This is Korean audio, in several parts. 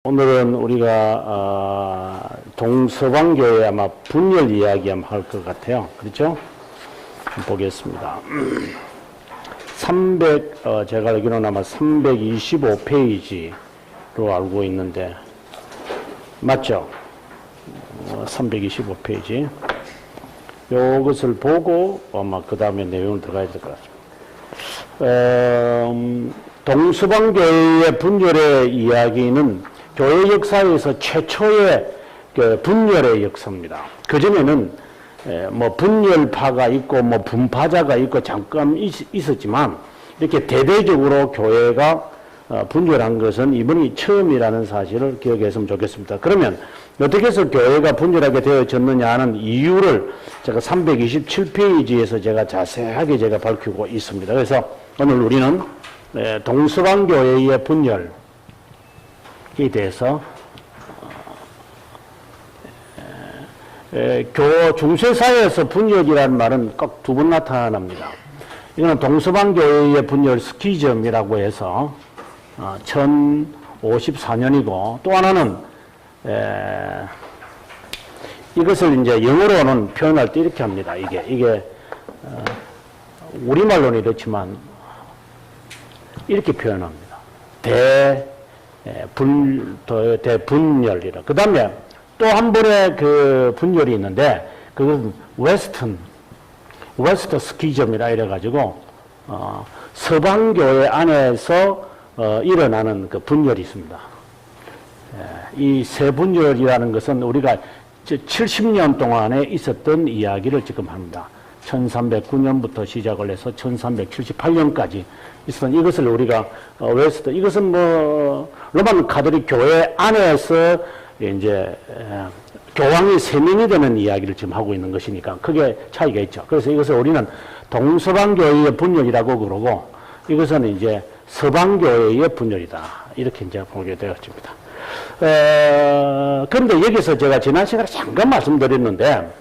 오늘은 우리가 동서방교회 아마 분열 이야기 한번 할 것 같아요. 그렇죠? 보겠습니다. 제가 알기로는 아마 325페이지로 알고 있는데 맞죠? 325페이지. 요것을 보고 아마 그 다음에 내용을 들어가야 될 것 같습니다. 동서방교회의 분열의 이야기는 교회 역사에서 최초의 그 분열의 역사입니다. 그전에는 뭐 분열파가 있고 뭐 분파자가 있고 잠깐 있었지만 이렇게 대대적으로 교회가 분열한 것은 이번이 처음이라는 사실을 기억했으면 좋겠습니다. 그러면 어떻게 해서 교회가 분열하게 되어졌느냐 하는 이유를 제가 327페이지에서 제가 자세하게 제가 밝히고 있습니다. 그래서 오늘 우리는 동서방교회의 분열에 대해서 중세사회에서 분열이라는 말은 꼭 두 번 나타납니다. 이거는 동서방교회의 분열 스키즘이라고 해서 1054년이고 또 하나는 이것을 이제 영어로는 표현할 때 이렇게 합니다. 이게 우리말로는 이렇지만 이렇게 표현합니다. 대분열이라. 그 다음에 또 한 번의 그 분열이 있는데, 그것은 웨스트 스키즘이라 이래가지고, 서방교회 안에서, 일어나는 그 분열이 있습니다. 이 세 분열이라는 것은 우리가 70년 동안에 있었던 이야기를 지금 합니다. 1309년부터 시작을 해서 1378년까지 있었던 이것을 우리가 이것은 뭐 로만 가톨릭 교회 안에서 이제 교황이 3명이 되는 이야기를 지금 하고 있는 것이니까 크게 차이가 있죠. 그래서 이것을 우리는 동서방교회의 분열이라고 그러고 이것은 이제 서방교회의 분열이다. 이렇게 이제 보게 되었습니다. 그런데 여기서 제가 지난 시간에 잠깐 말씀드렸는데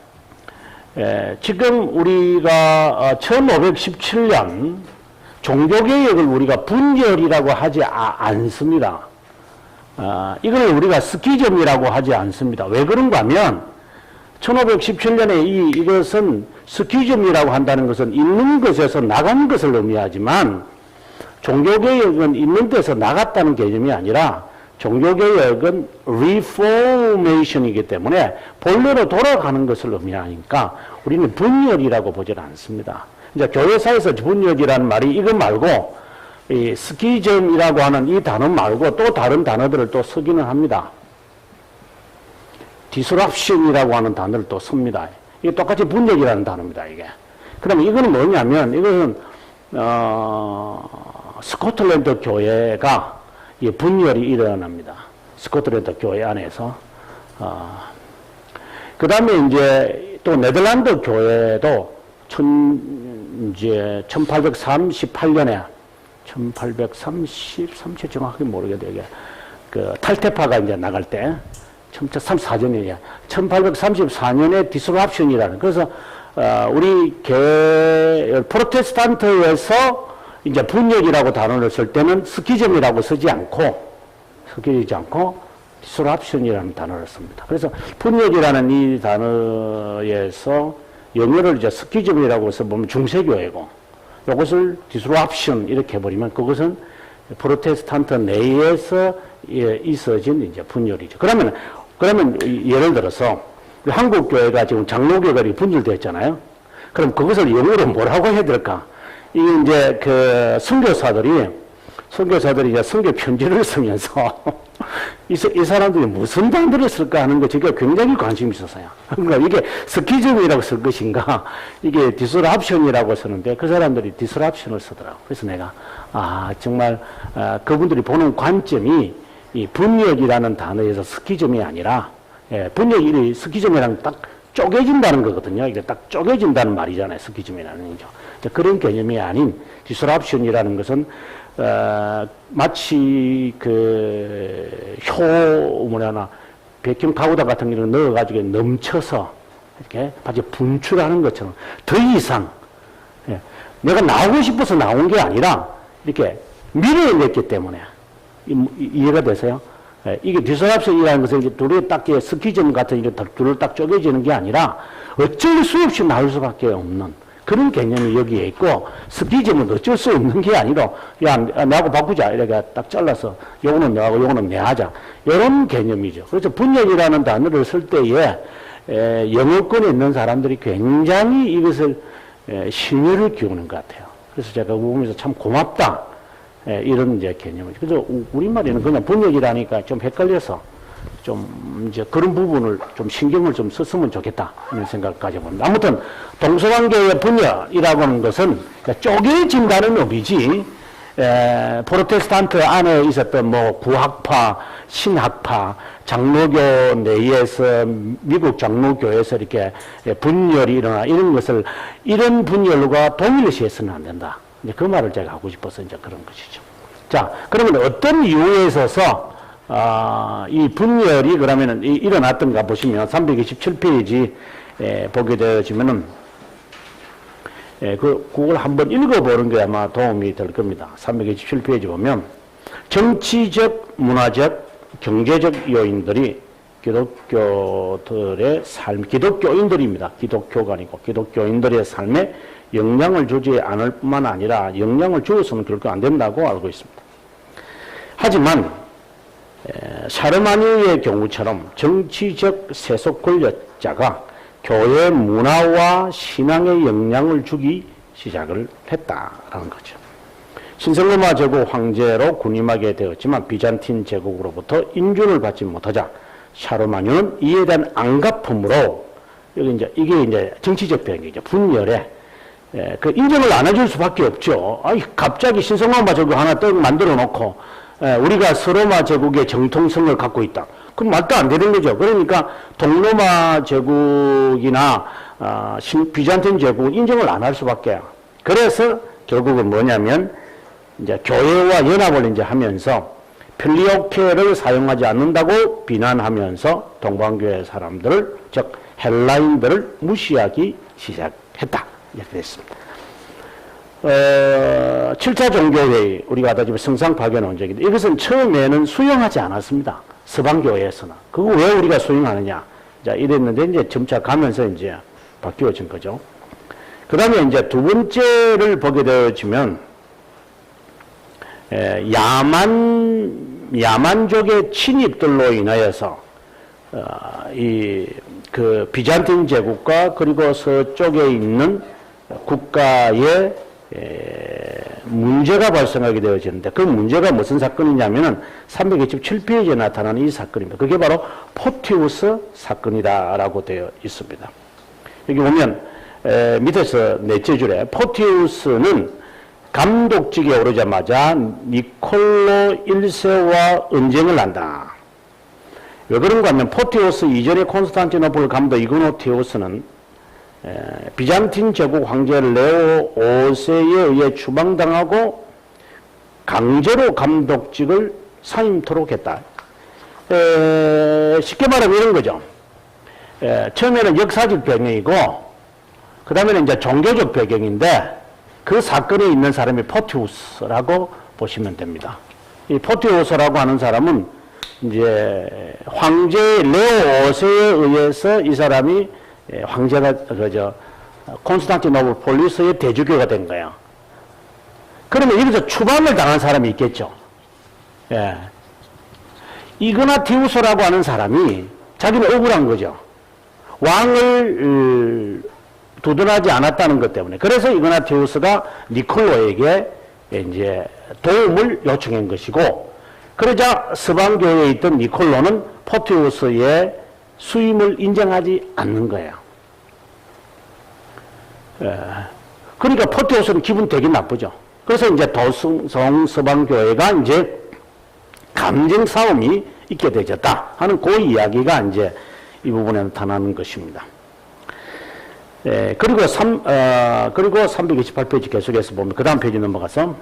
지금 우리가 1517년 종교개혁을 우리가 분열이라고 하지 않습니다. 이걸 우리가 스키즘이라고 하지 않습니다. 왜 그런가 하면 1517년에 이것은 스키즘이라고 한다는 것은 있는 것에서 나간 것을 의미하지만 종교개혁은 있는 데서 나갔다는 개념이 아니라 종교개혁은 리포메이션이기 때문에 본래로 돌아가는 것을 의미하니까 우리는 분열이라고 보질 않습니다. 이제 교회사에서 분열이라는 말이 이거 말고 이 스키즘이라고 하는 이 단어 말고 또 다른 단어들을 또 쓰기는 합니다. 디스럽션이라고 하는 단어를 또 씁니다. 이게 똑같이 분열이라는 단어입니다. 이게. 그러면 이거는 뭐냐면 이것은 스코틀랜드 교회가 이 분열이 일어납니다. 스코틀랜드 교회 안에서. 그 다음에 이제 또 네덜란드 교회도 1838년에 1830 정확하게 모르겠어요. 이게 그 탈퇴파가 이제 나갈 때 1834년이에요. 1834년에 디스럽션이라는. 그래서 우리 프로테스탄트에서 이제 분열이라고 단어를 쓸 때는 스키즘이라고 쓰지 않고 디스럽션이라는 단어를 씁니다. 그래서 분열이라는 이 단어에서 영어를 이제 스키즘이라고 써보면 중세교회고 이것을 디스럽션 이렇게 해버리면 그것은 프로테스탄트 내에서 있어진 이제 분열이죠. 그러면 예를 들어서 한국 교회가 지금 장로교회가 분열됐잖아요. 그럼 그것을 영어로 뭐라고 해야 될까? 이게 이제 그 선교사들이 이제 선교 편지를 쓰면서 이 사람들이 무슨 단어를 쓸까 하는 거 제가 굉장히 관심이 있었어요. 그러니까 이게 스키즘이라고 쓸 것인가, 이게 디스럽션이라고 쓰는데 그 사람들이 디스럽션을 쓰더라고. 그래서 내가 정말 그분들이 보는 관점이 이 분열이라는 단어에서 스키즘이 아니라 분열이 스키즘이랑 딱 쪼개진다는 거거든요. 이게 딱 쪼개진다는 말이잖아요. 스키즘이라는 거죠. 그런 개념이 아닌 디스럽션이라는 것은 마치 백형 파우더 같은 경우는 넣어가지고 넘쳐서 이렇게 마치 분출하는 것처럼 더 이상 내가 나오고 싶어서 나온 게 아니라 이렇게 밀어냈기 때문에 이해가 되세요? 이게 디스럽션이라는 것은 이제 둘이 딱 스키점 같은 이게 둘을 딱 쪼개지는 게 아니라 어쩔 수 없이 나올 수밖에 없는 그런 개념이 여기에 있고, 스키점은 어쩔 수 없는 게 아니라 야 나하고 바꾸자 이렇게 딱 잘라서 요거는 너하고 요거는 내 하자 이런 개념이죠. 그래서 분열이라는 단어를 쓸 때에 영어권에 있는 사람들이 굉장히 이것을 신뢰를 기우는 것 같아요. 그래서 제가 보면서 참 고맙다. 이런 이제 개념이죠. 그래서 우리말에는 그냥 번역이라니까 좀 헷갈려서 좀 이제 그런 부분을 좀 신경을 좀 썼으면 좋겠다. 이런 생각을 가져봅니다. 아무튼 동서관계의 분열이라고 하는 것은 쪼개진다는 의미지, 프로테스탄트 안에 있었던 뭐 구학파, 신학파, 장로교 내에서 미국 장로교에서 이렇게 분열이 일어나 이런 것을 이런 분열과 동일시해서는 안 된다. 이제 그 말을 제가 하고 싶어서 이제 그런 것이죠. 자, 그러면 어떤 이유에 있어서 이 분열이 그러면은 일어났던가 보시면 327페이지 보게 되어지면은 그걸 한번 읽어보는 게 아마 도움이 될 겁니다. 327페이지 보면 정치적, 문화적, 경제적 요인들이 기독교들의 삶, 기독교인들입니다. 기독교가 아니고 기독교인들의 삶에 영향을 주지 않을 뿐만 아니라 영향을 주어서는 결코 안 된다고 알고 있습니다. 하지만 샤르마니의 경우처럼 정치적 세속 권력자가 교회 문화와 신앙에 영향을 주기 시작을 했다라는 거죠. 신성로마 제국 황제로 군임하게 되었지만 비잔틴 제국으로부터 인준을 받지 못하자 샤르마니는 이에 대한 안갚음으로 이게 이제 정치적 배경이죠. 분열에 그 인정을 안 해줄 수밖에 없죠. 갑자기 신성로마 제국 하나 떡 만들어 놓고 우리가 서로마 제국의 정통성을 갖고 있다. 그럼 말도 안 되는 거죠. 그러니까 동로마 제국이나 비잔틴 제국은 인정을 안 할 수밖에. 그래서 결국은 뭐냐면 이제 교회와 연합을 이제 하면서 필리오케를 사용하지 않는다고 비난하면서 동방교회 사람들을, 즉 헬라인들을 무시하기 시작했다. 이렇게 됐습니다. 7차 종교회의, 우리가 하다시피 성상파견원적인데 이것은 처음에는 수용하지 않았습니다. 서방교회에서는. 그거 왜 우리가 수용하느냐. 자, 이랬는데 이제 점차 가면서 이제 바뀌어진 거죠. 그 다음에 이제 두 번째를 보게 되어지면, 야만족의 침입들로 인하여서, 그 비잔틴 제국과 그리고 서쪽에 있는 국가에 문제가 발생하게 되어지는데 그 문제가 무슨 사건이냐면은 327페이지에 나타나는 이 사건입니다. 그게 바로 포티우스 사건이다라고 되어 있습니다. 여기 보면 밑에서 넷째 줄에 포티우스는 감독직에 오르자마자 니콜로 1세와 언쟁을 한다. 왜 그런가 하면 포티우스 이전의 콘스탄티노플 감독 이그노티우스는 비잔틴 제국 황제 레오 5세에 의해 추방당하고 강제로 감독직을 사임토록 했다. 쉽게 말하면 이런 거죠. 처음에는 역사적 배경이고 그 다음에는 이제 종교적 배경인데 그 사건에 있는 사람이 포티우스라고 보시면 됩니다. 이 포티우스라고 하는 사람은 이제 황제 레오 5세에 의해서 이 사람이 황제가 콘스탄티노플 폴리스의 대주교가 된 거야. 그러면 여기서 추방을 당한 사람이 있겠죠. 예. 이그나티우스라고 하는 사람이 자기는 억울한 거죠. 왕을 두둔하지 않았다는 것 때문에. 그래서 이그나티우스가 니콜로에게 이제 도움을 요청한 것이고, 그러자 서방교회에 있던 니콜로는 포티우스의 수임을 인정하지 않는 거예요. 그러니까 포티우스는 기분 되게 나쁘죠. 그래서 이제 서방교회가 이제 감정 싸움이 있게 되졌다 하는 그 이야기가 이제 이 부분에 나타나는 것입니다. 그리고 328페이지 계속해서 보면 그 다음 페이지 넘어가서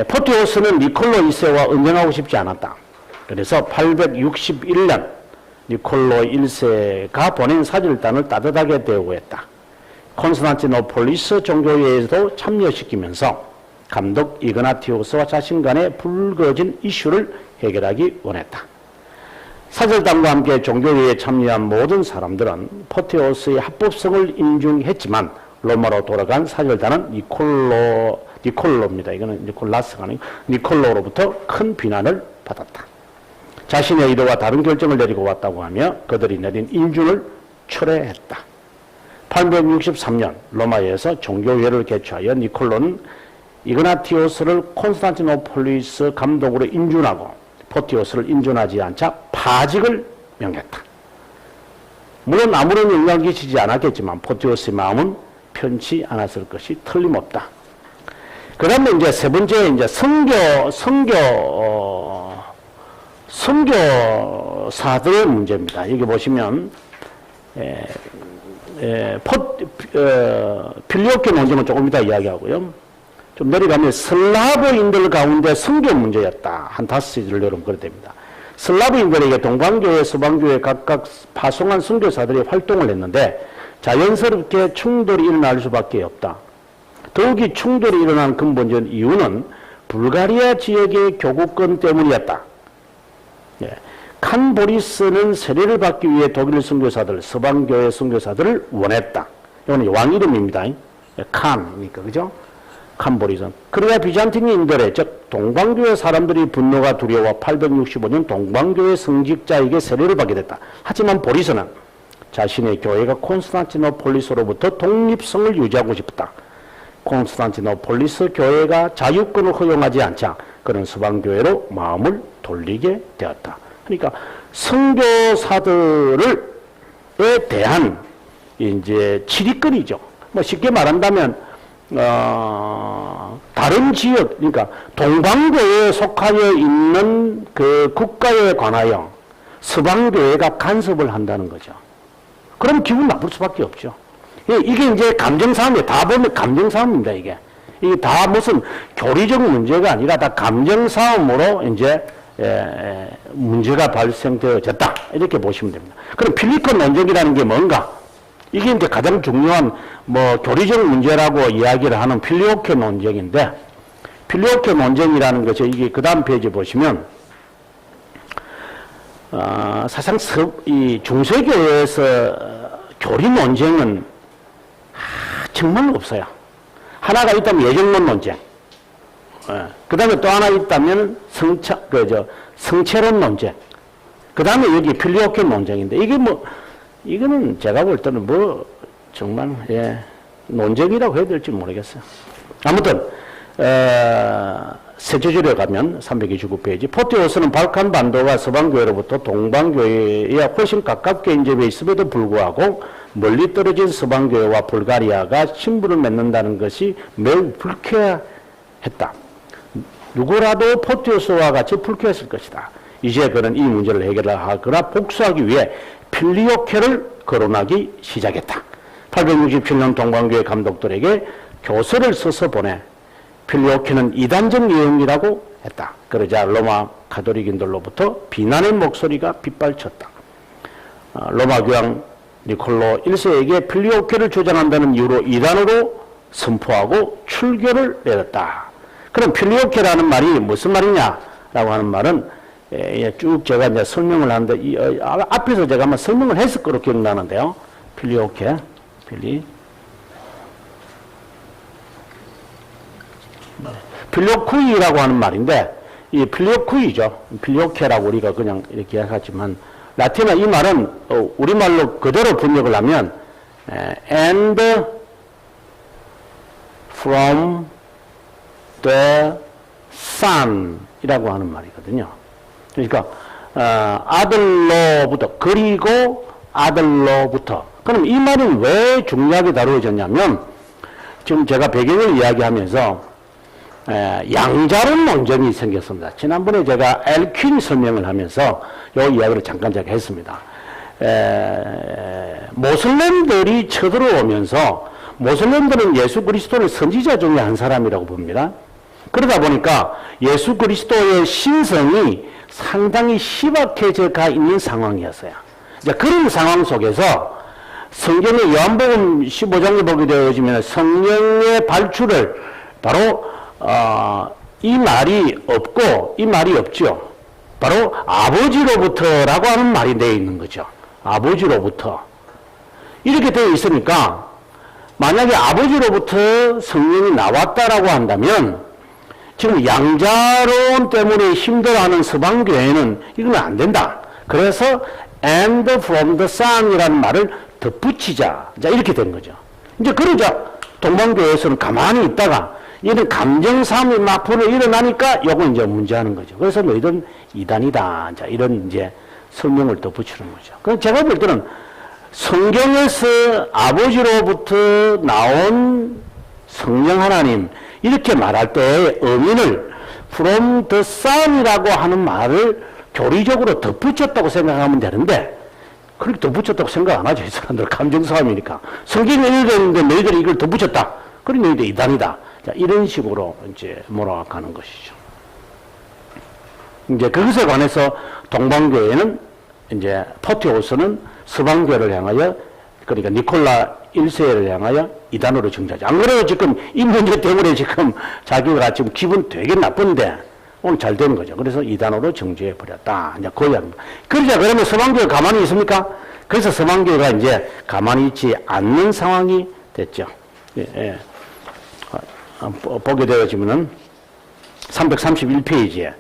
포티우스는 니콜로 1세와 언쟁하고 싶지 않았다. 그래서 861년 니콜로 1세가 보낸 사절단을 따뜻하게 대우했다. 콘스탄티노폴리스 종교회에도 참여시키면서 감독 이그나티우스와 자신 간의 불거진 이슈를 해결하기 원했다. 사절단과 함께 종교회의에 참여한 모든 사람들은 포티오스의 합법성을 인정했지만 로마로 돌아간 사절단은 니콜로입니다. 이거는 니콜라스가 아니고 니콜로로부터 큰 비난을 받았다. 자신의 의도와 다른 결정을 내리고 왔다고 하며 그들이 내린 인준을 철회했다. 863년 로마에서 종교회의를 개최하여 니콜로는 이그나티오스를 콘스탄티노폴리스 감독으로 인준하고 포티오스를 인준하지 않자 파직을 명했다. 물론 아무런 영향을 끼치지 않았겠지만 포티오스의 마음은 편치 않았을 것이 틀림없다. 그 다음에 이제 세 번째, 이제 선교사들의 문제입니다. 여기 보시면, 필리오케 논쟁은 조금 이따 이야기하고요. 좀 내려가면 슬라브인들 가운데 선교 문제였다. 한 5시를 여러분 그래 됩니다. 슬라브인들에게 동방교회, 서방교회 각각 파송한 선교사들이 활동을 했는데 자연스럽게 충돌이 일어날 수밖에 없다. 더욱이 충돌이 일어난 근본적인 이유는 불가리아 지역의 교구권 때문이었다. 예. 칸 보리스는 세례를 받기 위해 독일 선교사들, 서방교회 선교사들을 원했다. 이건 왕 이름입니다. 칸이니까, 그죠? 칸 보리스. 그러나 비잔틴인들의, 즉, 동방교회 사람들이 분노가 두려워 865년 동방교회 성직자에게 세례를 받게 됐다. 하지만 보리스는 자신의 교회가 콘스탄티노폴리스로부터 독립성을 유지하고 싶었다. 콘스탄티노폴리스 교회가 자유권을 허용하지 않자 그런 서방교회로 마음을 돌리게 되었다. 그러니까 선교사들에 대한 이제 치리거리죠. 뭐 쉽게 말한다면 다른 지역, 그러니까 동방교회에 속하여 있는 그 국가에 관하여 서방교회가 간섭을 한다는 거죠. 그럼 기분 나쁠 수밖에 없죠. 이게 이제 감정싸움이에요. 다 보면 감정싸움입니다, 이게. 이게 다 무슨 교리적 문제가 아니라 다 감정싸움으로 이제, 문제가 발생되어졌다. 이렇게 보시면 됩니다. 그럼 필리콘 논쟁이라는 게 뭔가? 이게 이제 가장 중요한 뭐 교리적 문제라고 이야기를 하는 필리오케 논쟁인데, 필리오케 논쟁이라는 것이 이게 그 다음 페이지 보시면, 사실상 이 중세교회에서 교리 논쟁은 정말 없어요. 하나가 있다면 예정론 논쟁. 그 다음에 또 하나 있다면 성체론 논쟁. 그 다음에 여기 필리오케 논쟁인데, 이게 뭐, 이거는 제가 볼 때는 뭐, 정말, 논쟁이라고 해야 될지 모르겠어요. 아무튼, 세조절에 가면 329페이지 포티오스는 발칸 반도가 서방교회로부터 동방교회에 훨씬 가깝게 인접해 있음에도 불구하고 멀리 떨어진 서방교회와 불가리아가 친분을 맺는다는 것이 매우 불쾌했다. 누구라도 포티오스와 같이 불쾌했을 것이다. 이제 그는 이 문제를 해결하거나 복수하기 위해 필리오케를 거론하기 시작했다. 867년 동방교회 감독들에게 교서를 써서 보내 필리오케는 이단적 유형이라고 했다. 그러자 로마 가톨릭인들로부터 비난의 목소리가 빗발쳤다. 로마 교황 니콜로 1세에게 필리오케를 주장한다는 이유로 이단으로 선포하고 출교를 내렸다. 그럼 필리오케라는 말이 무슨 말이냐라고 하는 말은 쭉 제가 이제 설명을 하는데 앞에서 제가 한번 설명을 했을 거로 기억나는데요. 필리오케, 필리오쿠이라고 하는 말인데, 이 필리오쿠이죠. 필리오케라고 우리가 그냥 이렇게 하지만, 라틴어 이 말은 우리말로 그대로 번역을 하면, and from the son 이라고 하는 말이거든요. 그러니까, 아들로부터, 그리고 아들로부터. 그럼 이 말은 왜 중요하게 다루어졌냐면, 지금 제가 배경을 이야기하면서, 양자론 논쟁이 생겼습니다. 지난번에 제가 엘퀸 설명을 하면서 이 이야기를 잠깐 제가 했습니다. 모슬렘들이 쳐들어오면서 모슬렘들은 예수 그리스도를 선지자 중에 한 사람이라고 봅니다. 그러다 보니까 예수 그리스도의 신성이 상당히 희박해져 가 있는 상황이었어요. 이제 그런 상황 속에서 성경의 요한복음 15장에 보게 되어지면 성령의 발출을 바로 이 말이 없고 이 말이 없죠. 바로 아버지로부터라고 하는 말이 되어 있는 거죠. 아버지로부터. 이렇게 되어 있으니까 만약에 아버지로부터 성령이 나왔다라고 한다면 지금 양자론 때문에 힘들어하는 서방교회는 이건 안 된다. 그래서 and from the Son이라는 말을 덧붙이자. 자, 이렇게 된 거죠. 이제 그러자 동방교회에서는 가만히 있다가 이런 감정싸움이 막 불어 일어나니까 요건 이제 문제하는 거죠. 그래서 너희들은 이단이다. 자, 이런 이제 설명을 덧붙이는 거죠. 그래서 제가 볼 때는 성경에서 아버지로부터 나온 성령 하나님 이렇게 말할 때의 의미를 from the Son이라고 하는 말을 교리적으로 덧붙였다고 생각하면 되는데 그렇게 덧붙였다고 생각 안 하죠. 이 사람들 감정싸움이니까. 성경이 이랬는데 너희들이 이걸 덧붙였다. 그럼 너희들 이단이다. 자, 이런 식으로 이제 몰아가는 것이죠. 이제 그것에 관해서 동방교회는 이제 포티오스는 서방교회를 향하여 그러니까 니콜라 1세를 향하여 이단으로 정죄하죠. 안 그래도 지금 이 문제 때문에 지금 자기가 지금 기분 되게 나쁜데 오늘 잘 되는 거죠. 그래서 이단으로 정죄해 버렸다. 이제 그 이야기입니다. 그러자 그러면 서방교회 가만히 있습니까? 그래서 서방교회가 이제 가만히 있지 않는 상황이 됐죠. 예, 예. 보게 되어지면은 331페이지에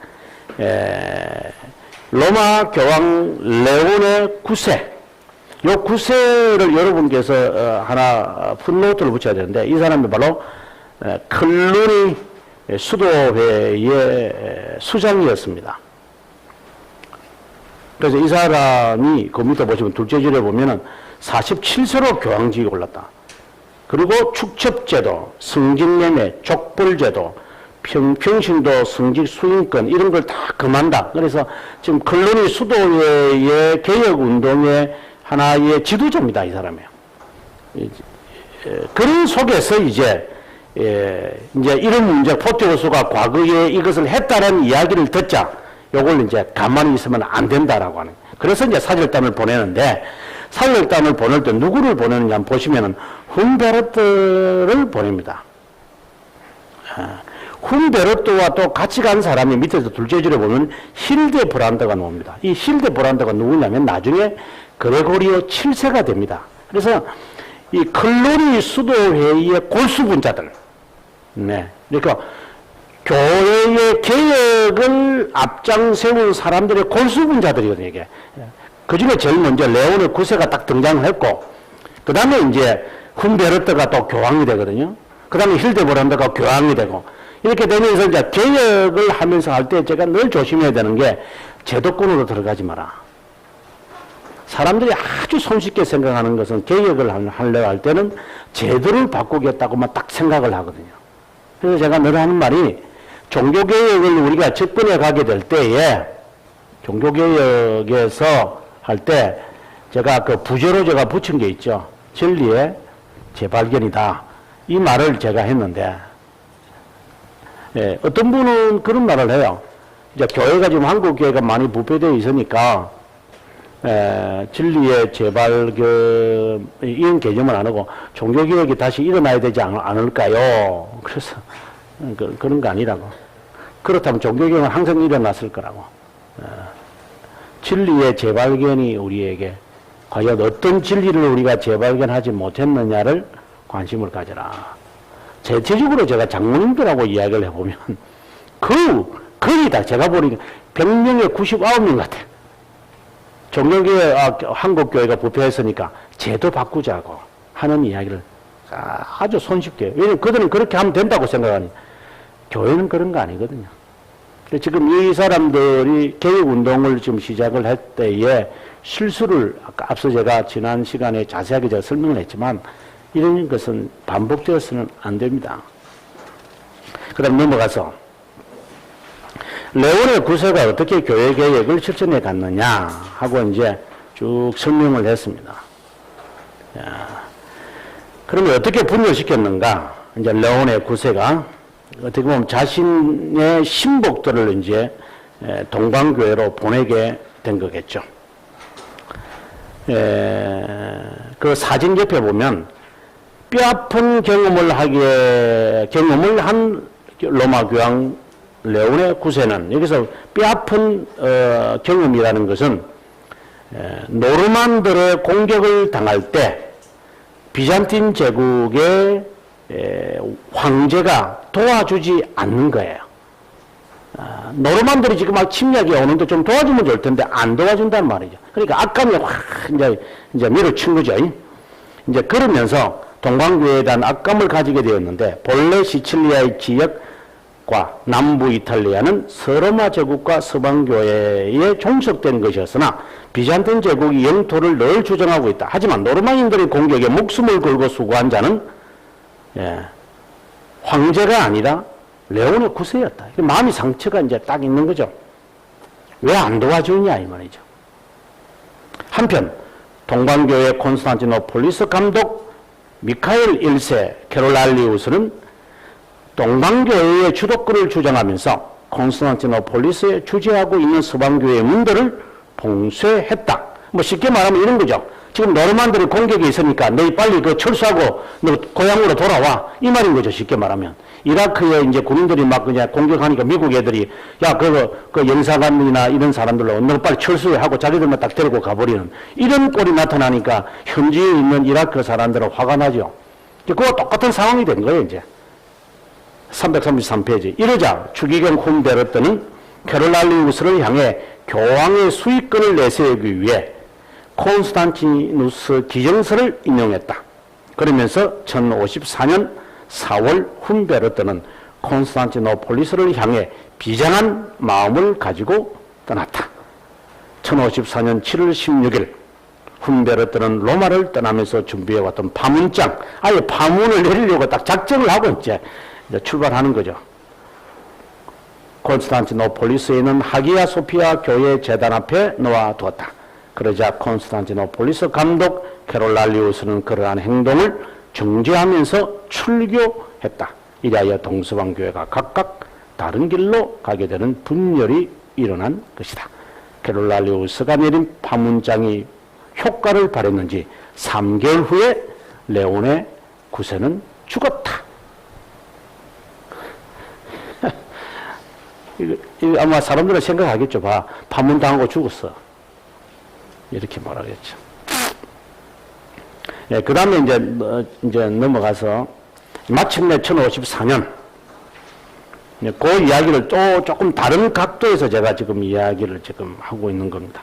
로마 교황 레온의 9세, 요 9세를 여러분께서 하나 풋노트를 붙여야 되는데 이 사람이 바로 클루니 수도회의 수장이었습니다. 그래서 이 사람이 그 밑에 보시면 둘째 줄에 보면은 47세로 교황직에 올랐다. 그리고 축첩제도, 승직매매, 족벌제도, 평신도, 승직 수임권 이런 걸 다 금한다. 그래서 지금 클루니 수도회의 개혁운동의 하나의 지도자입니다. 이 사람이요. 그런 속에서 이제 이런 문제, 포티오스가 과거에 이것을 했다는 이야기를 듣자 요걸 이제 가만히 있으면 안 된다라고 하는. 그래서 이제 사절단을 보내는데 사절단을 보낼 때 누구를 보내느냐 한번 보시면은 훈베르트를 보냅니다. 훈베르트와 또 같이 간 사람이 밑에서 둘째 줄에 보면 힐데브란드가 나옵니다. 이 힐데브란드가 누구냐면 나중에 그레고리오 7세가 됩니다. 그래서 이 클루니 수도회의의 골수분자들, 네, 그러니까 교회의 개혁을 앞장 세운 사람들의 골수분자들이거든요, 이게. 그 중에 제일 먼저 레온의 9세가 딱 등장을 했고, 그 다음에 이제 훈베르트가 또 교황이 되거든요. 그 다음에 힐데브란드가 교황이 되고, 이렇게 되면서 이제 개혁을 하면서 할 때 제가 늘 조심해야 되는 게 제도권으로 들어가지 마라. 사람들이 아주 손쉽게 생각하는 것은 개혁을 하려고 할 때는 제도를 바꾸겠다고만 딱 생각을 하거든요. 그래서 제가 늘 하는 말이 종교개혁을 우리가 접근해 가게 될 때에 종교개혁에서 할 때 제가 그 부제로 제가 붙인 게 있죠. 진리의 재발견이다. 이 말을 제가 했는데 어떤 분은 그런 말을 해요. 이제 교회가 지금 한국 교회가 많이 부패되어 있으니까 진리의 재발견 이런 개념을 안 하고 종교개혁이 다시 일어나야 되지 않을까요? 그래서 그런 거 아니라고. 그렇다면 종교개혁은 항상 일어났을 거라고. 진리의 재발견이 우리에게 과연 어떤 진리를 우리가 재발견하지 못했느냐를 관심을 가져라. 대체적으로 제가 장로님들하고 이야기를 해보면 거의 다 제가 보니까 100명에 99명 같아요. 종교교회, 한국교회가 부패했으니까 제도 바꾸자고 하는 이야기를 아주 손쉽게. 왜냐면 그들은 그렇게 하면 된다고 생각하니 교회는 그런 거 아니거든요. 지금 이 사람들이 개혁운동을 지금 시작을 할 때에 실수를 앞서 제가 지난 시간에 자세하게 제가 설명을 했지만 이런 것은 반복되어서는 안 됩니다. 그 다음 넘어가서 레온의 9세가 어떻게 교회 개혁을 실천해 갔느냐 하고 이제 쭉 설명을 했습니다. 그러면 어떻게 분열시켰는가? 이제 레온의 9세가 어떻게 보면 자신의 신복들을 이제 동방교회로 보내게 된 거겠죠. 그 사진 옆에 보면 뼈아픈 경험을 한 로마 교황 레오네 9세는 여기서 뼈아픈 경험이라는 것은 노르만들의 공격을 당할 때 비잔틴 제국의 황제가 도와주지 않는 거예요. 노르만들이 지금 막 침략이 오는데 좀 도와주면 좋을 텐데 안 도와준단 말이죠. 그러니까 악감이 확 이제 밀어친 거죠. 이제 그러면서 동방교회에 대한 악감을 가지게 되었는데 본래 시칠리아의 지역과 남부 이탈리아는 서로마 제국과 서방교회에 종속된 것이었으나 비잔틴 제국이 영토를 늘 주장하고 있다. 하지만 노르만인들의 공격에 목숨을 걸고 수고한 자는 황제가 아니라 레오네 9세였다. 마음이 상처가 이제 딱 있는 거죠. 왜 안 도와주냐 이 말이죠. 한편 동방교회 콘스탄티노폴리스 감독 미카엘 1세 캐롤랄리우스는 동방교회의 주도권을 주장하면서 콘스탄티노폴리스에 주재하고 있는 서방교회의 문들을 봉쇄했다. 뭐 쉽게 말하면 이런 거죠. 지금 노르만들의 공격이 있으니까 너희 빨리 그 철수하고 너 고향으로 돌아와 이 말인 거죠. 쉽게 말하면 이라크에 이제 군인들이 막 그냥 공격하니까 미국 애들이 야 그 영사관이나 이런 사람들로 너 빨리 철수해 하고 자기들만 딱 데리고 가버리는 이런 꼴이 나타나니까 현지에 있는 이라크 사람들은 화가 나죠. 그거 똑같은 상황이 된 거예요. 이제 333페이지 이러자 추기경 훔베르트는 캐롤랄리우스를 향해 교황의 수익권을 내세우기 위해 콘스탄티누스 기정서를 인용했다. 그러면서 1054년 4월 훔베르트는 콘스탄티노폴리스를 향해 비장한 마음을 가지고 떠났다. 1054년 7월 16일 훔베르트는 로마를 떠나면서 준비해왔던 파문장, 아예 파문을 내리려고 딱 작정을 하고 이제 출발하는 거죠. 콘스탄티노폴리스에 있는 하기야 소피아 교회 재단 앞에 놓아두었다. 그러자 콘스탄티노폴리스 감독 캐롤랄리우스는 그러한 행동을 정지하면서 출교했다. 이래야 동서방교회가 각각 다른 길로 가게 되는 분열이 일어난 것이다. 캐롤랄리우스가 내린 파문장이 효과를 발했는지 3개월 후에 레오네 9세는 죽었다. 이거 아마 사람들은 생각하겠죠. 봐, 파문당하고 죽었어. 이렇게 말하겠죠. 예, 그 다음에 이제 넘어가서 마침내 1054년 그 이야기를 또 조금 다른 각도에서 제가 지금 이야기를 지금 하고 있는 겁니다.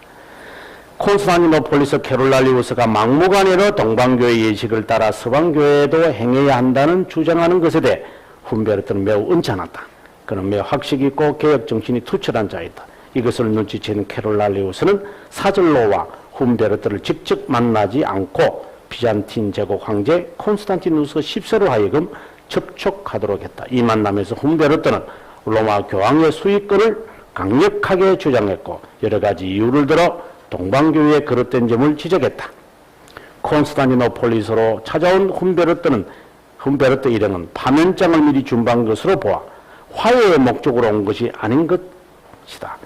콘스탄티노폴리스 캐롤랄리우스가 막무가내로 동방교회 예식을 따라 서방교회도 행해야 한다는 주장하는 것에 대해 훔베르트는 매우 언짢았다. 그는 매우 학식 있고 개혁정신이 투철한 자이다. 이것을 눈치챈 캐롤랄리우스는 사절로와 훔베르트를 직접 만나지 않고 비잔틴 제국 황제 콘스탄티누스 10세로 하여금 접촉하도록 했다. 이 만남에서 훔베르트는 로마 교황의 수익권을 강력하게 주장했고 여러 가지 이유를 들어 동방교회의 그릇된 점을 지적했다. 콘스탄티노폴리스로 찾아온 훔베르트 일행은 파면장을 미리 준비한 것으로 보아 화해의 목적으로 온 것이 아닌 것이다.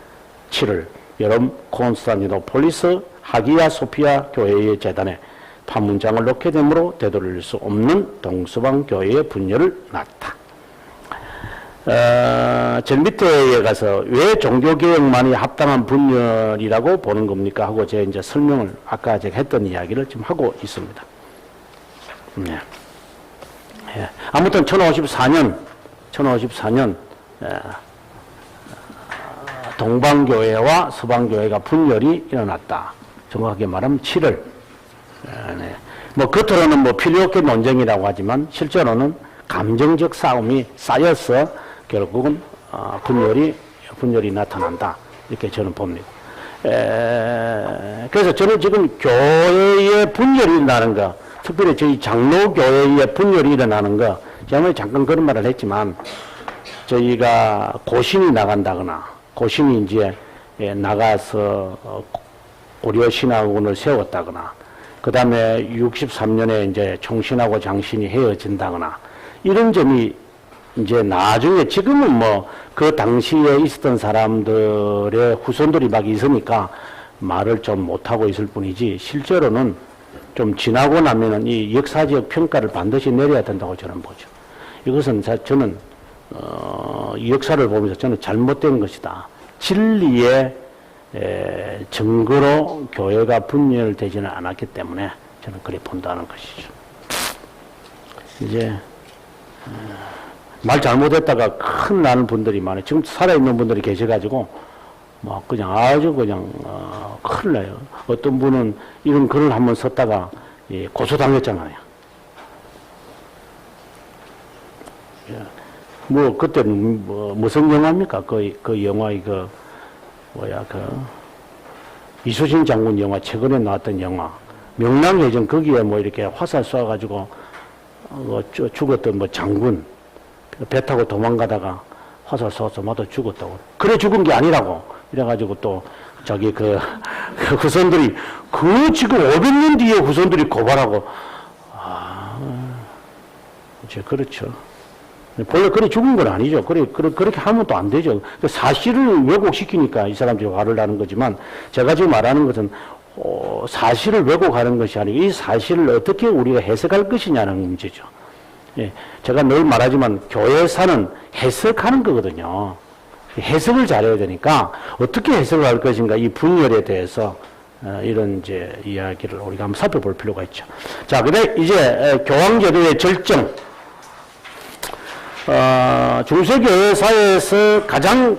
7월 여름 콘스탄티노폴리스 하기야 소피아 교회의 재단에 판문장을 놓게 되므로 되돌릴 수 없는 동서방 교회의 분열을 낳았다. 저 밑에 가서 왜 종교개혁만이 합당한 분열이라고 보는 겁니까? 하고 제가 이제 설명을 아까 제가 했던 이야기를 지금 하고 있습니다. 네. 예. 아무튼 1054년 동방교회와 서방교회가 분열이 일어났다. 정확하게 말하면 7월. 네. 뭐 겉으로는 뭐 필요 없게 논쟁이라고 하지만 실제로는 감정적 싸움이 쌓여서 결국은 분열이 나타난다. 이렇게 저는 봅니다. 그래서 저는 지금 교회의 분열이 일어나는 거, 특별히 저희 장로교회의 분열이 일어나는 거, 제가 잠깐 그런 말을 했지만 저희가 고신이 나간다거나 고신이 이제 나가서 고려신학원을 세웠다거나 그 다음에 63년에 이제 총신하고 장신이 헤어진다거나 이런 점이 이제 나중에 지금은 뭐 그 당시에 있었던 사람들의 후손들이 막 있으니까 말을 좀 못하고 있을 뿐이지 실제로는 좀 지나고 나면은 이 역사적 평가를 반드시 내려야 된다고 저는 보죠. 이것은 저는 이 역사를 보면서 저는 잘못된 것이다. 진리의 증거로 교회가 분열되지는 않았기 때문에 저는 그렇게 본다는 것이죠. 이제 말 잘못했다가 큰 나는 분들이 많아요. 지금 살아있는 분들이 계셔가지고 막 그냥 아주 그냥 큰일 나요. 어떤 분은 이런 글을 한번 썼다가 고소당했잖아요. 뭐 그때는 무슨 영화입니까? 그 영화 이수진 장군 영화, 최근에 나왔던 영화 명랑해전, 거기에 뭐 이렇게 화살 쏴가지고 죽었던 뭐 장군 배 타고 도망가다가 화살 쏴서 맞아 죽었다고. 그래 죽은 게 아니라고. 이래가지고 또 자기 그 후손들이 지금 500년 뒤에 후손들이 고발하고 이제 그렇죠. 본래 그래 죽은 건 아니죠. 그렇게 하면 또 안 되죠. 사실을 왜곡시키니까 이 사람들이 화를 나는 거지만, 제가 지금 말하는 것은, 사실을 왜곡하는 것이 아니고, 이 사실을 어떻게 우리가 해석할 것이냐는 문제죠. 예, 제가 늘 말하지만, 교회사는 해석하는 거거든요. 해석을 잘해야 되니까, 어떻게 해석을 할 것인가, 이 분열에 대해서, 이런 이제 이야기를 우리가 한번 살펴볼 필요가 있죠. 자, 근데 이제, 교황제도의 절정. 중세교회 사회에서 가장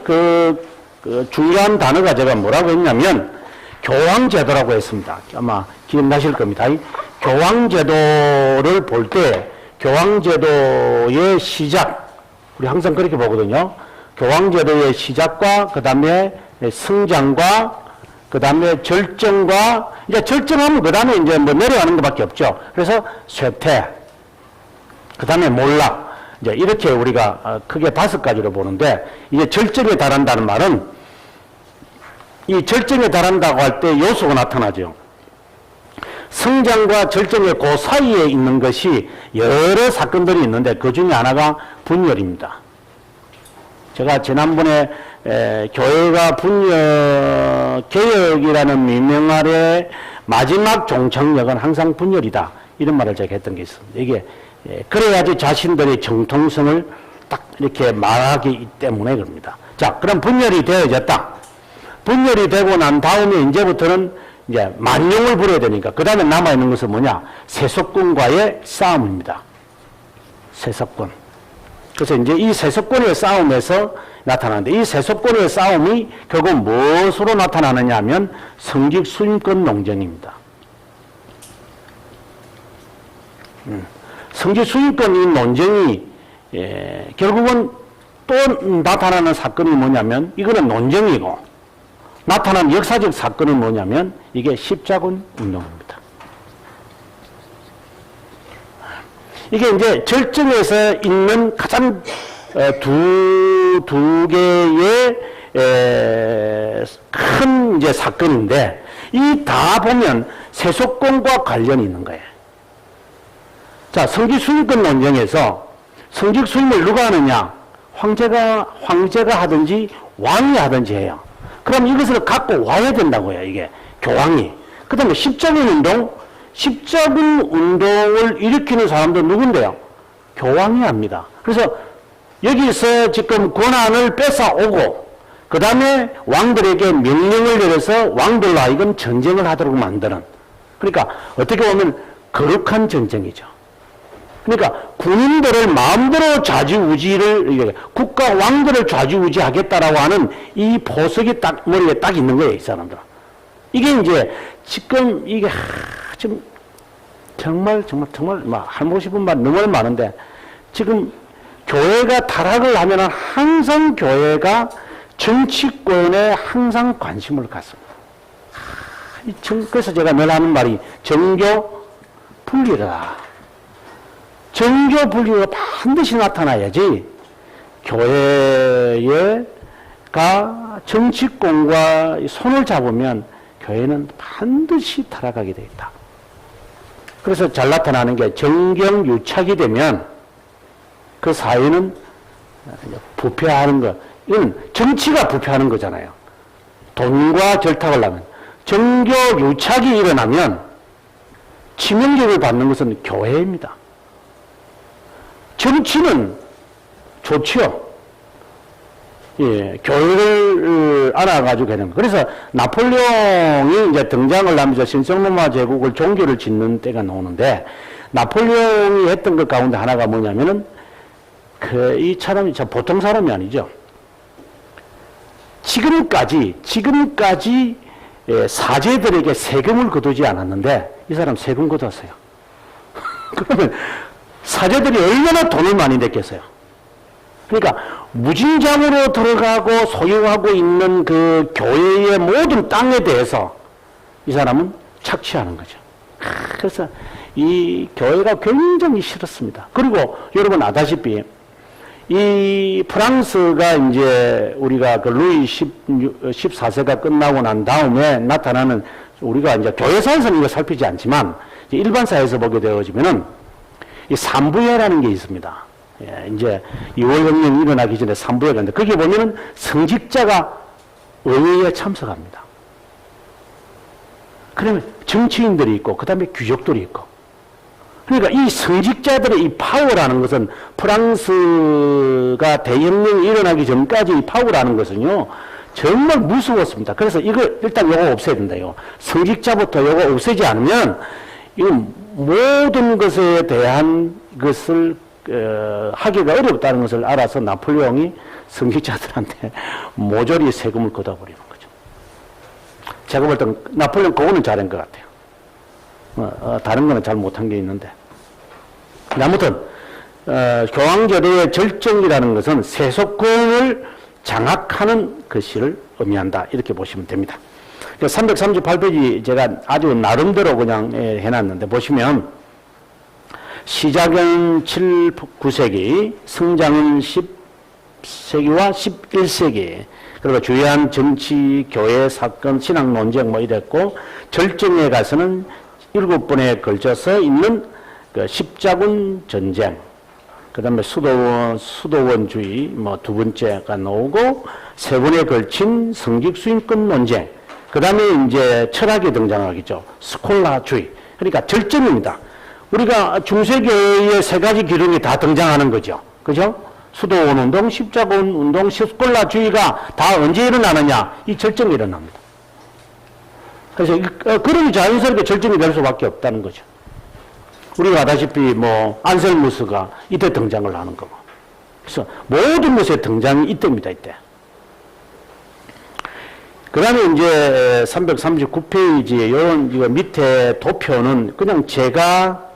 중요한 단어가 제가 뭐라고 했냐면 교황제도라고 했습니다. 아마 기억나실 겁니다. 교황제도를 볼 때 교황제도의 시작, 우리 항상 그렇게 보거든요. 교황제도의 시작과 그 다음에 성장과 그 다음에 절정과, 이제 절정하면 그 다음에 이제 뭐 내려가는 것밖에 없죠. 그래서 쇠퇴, 그 다음에 몰락, 이제 이렇게 우리가 크게 5가지로 보는데, 이제 절정에 달한다는 말은, 이 절정에 달한다고 할 때 요소가 나타나죠. 성장과 절정의 그 사이에 있는 것이 여러 사건들이 있는데, 그 중에 하나가 분열입니다. 제가 지난번에 교회가 분열, 개혁이라는 미명 아래 마지막 종착역은 항상 분열이다. 이런 말을 제가 했던 게 있습니다. 이게 그래야지 자신들의 정통성을 딱 이렇게 말하기 때문에 그럽니다. 자, 그럼 분열이 되어졌다. 분열이 되고 난 다음에 이제부터는 이제 만용을 부려야 되니까 그 다음에 남아있는 것은 뭐냐? 세속권과의 싸움입니다. 세속권. 그래서 이제 이 세속권의 싸움에서 나타나는데, 이 세속권의 싸움이 결국 무엇으로 나타나느냐 하면 성직 수임권 논쟁입니다. 성직 수임권 이 논쟁이 결국은 또 나타나는 사건이 뭐냐면, 이거는 논쟁이고, 나타난 역사적 사건이 뭐냐면 이게 십자군 운동입니다. 이게 이제 절정에서 있는 가장 두 개의 큰 이제 사건인데, 이 다 보면 세속권과 관련이 있는 거예요. 자, 성직 수임권 논쟁에서 성직 수임을 누가 하느냐? 황제가 하든지 왕이 하든지 해요. 그럼 이것을 갖고 와야 된다고요, 이게. 교황이. 그 다음에 십자군 운동을 일으키는 사람도 누군데요? 교황이 합니다. 그래서 여기서 지금 권한을 뺏어오고, 그 다음에 왕들에게 명령을 내려서 왕들로 하여금 전쟁을 하도록 만드는. 그러니까 어떻게 보면 거룩한 전쟁이죠. 그러니까 군인들을 마음대로 좌지우지를, 국가 왕들을 좌지우지하겠다라고 하는 이 보석이 딱 머리에 딱 있는 거예요, 이 사람들은. 이게 이제 지금 이게 지금 정말 하고 싶은 말 너무 많은데, 지금 교회가 타락을 하면은 항상 교회가 정치권에 항상 관심을 갖습니다. 그래서 제가 늘 하는 말이 정교 분리다. 정교 분리가 반드시 나타나야지 교회가 정치권과 손을 잡으면 교회는 반드시 타락하게 되어 있다. 그래서 잘 나타나는 게 정경유착이 되면 그 사회는 부패하는 것. 이건 정치가 부패하는 거잖아요. 돈과 절탁을 하면. 정교유착이 일어나면 치명적을 받는 것은 교회입니다. 정치는 좋지요. 예, 교회를 알아가지고 하는 거. 그래서 나폴레옹이 이제 등장을 하면서 신성로마 제국을 종교를 짓는 때가 나오는데, 나폴레옹이 했던 것 가운데 하나가 뭐냐면은, 이 사람이 참 보통 사람이 아니죠. 지금까지 사제들에게 세금을 거두지 않았는데, 이 사람 세금 거뒀어요. 그러면 사제들이 얼마나 돈을 많이 냈겠어요. 그러니까 무진장으로 들어가고 소유하고 있는 그 교회의 모든 땅에 대해서 이 사람은 착취하는 거죠. 그래서 이 교회가 굉장히 싫었습니다. 그리고 여러분 아다시피 이 프랑스가 이제 우리가 그 루이 14세가 끝나고 난 다음에 나타나는, 우리가 이제 교회사에서는 이거 살피지 않지만 일반사에서 보게 되어지면은 이 삼부회라는 게 있습니다. 예, 이제 2월혁명이 일어나기 전에 삼부회가 있는데, 거기에 보면은 성직자가 의회에 참석합니다. 그러면 정치인들이 있고, 그 다음에 귀족들이 있고. 그러니까 이 성직자들의 이 파워라는 것은, 프랑스가 대혁명이 일어나기 전까지 이 파워라는 것은요, 정말 무서웠습니다. 그래서 이거 일단 요거 없애야 된다요. 성직자부터 요거 없애지 않으면, 이 모든 것에 대한 것을 하기가 어렵다는 것을 알아서 나폴레옹이 성직자들한테 모조리 세금을 걷어버리는 거죠. 제가 볼 땐 나폴레옹 그거는 잘한 것 같아요. 다른 거는 잘 못한 게 있는데. 아무튼 교황제도의 절정이라는 것은 세속권을 장악하는 것을 의미한다, 이렇게 보시면 됩니다. 338페이지 제가 아주 나름대로 그냥 해놨는데, 보시면 시작은 7, 9세기, 성장은 10세기와 11세기, 그리고 주요한 정치, 교회, 사건, 신학 논쟁 뭐 이랬고, 절정에 가서는 7번에 걸쳐서 있는 그 십자군 전쟁, 그 다음에 수도원주의 뭐 두 번째가 나오고, 3번에 걸친 성직수인권 논쟁, 그 다음에 이제 철학이 등장하겠죠. 스콜라주의. 그러니까 절정입니다. 우리가 중세교회의 3가지 기둥이 다 등장하는 거죠. 그죠? 수도원 운동, 십자군 운동, 스콜라주의가 다 언제 일어나느냐? 이 절정이 일어납니다. 그래서 그러니 자연스럽게 절정이 될 수밖에 없다는 거죠. 우리가 아다시피 뭐 안셀무스가 이때 등장을 하는 거고. 그래서 모든 것의 등장이 이때입니다, 이때. 그 다음에 이제 339페이지에 이거 밑에 도표는 그냥 제가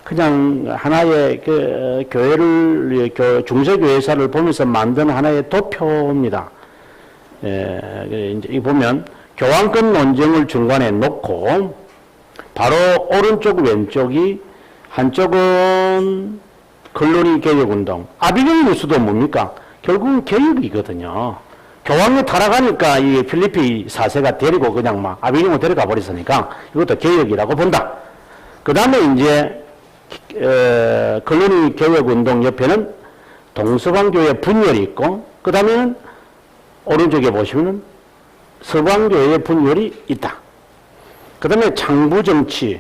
그냥 하나의 그 교회를, 중세교회사를 보면서 만든 하나의 도표입니다. 이제 이 보면 교황권 논쟁을 중간에 놓고 바로 오른쪽 왼쪽이, 한쪽은 글로리 개혁운동. 아비뇽 뉴스도 뭡니까? 결국은 개혁이거든요. 교황이 타락하니까 이 필리피 4세가 데리고 그냥 막 아비뇽을 데려가 버렸으니까 이것도 개혁이라고 본다. 그 다음에 이제 글로리 개혁운동 옆에는 동서방교회 분열이 있고, 그 다음에는 오른쪽에 보시면은 서방교회의 분열이 있다. 그 다음에 창부정치가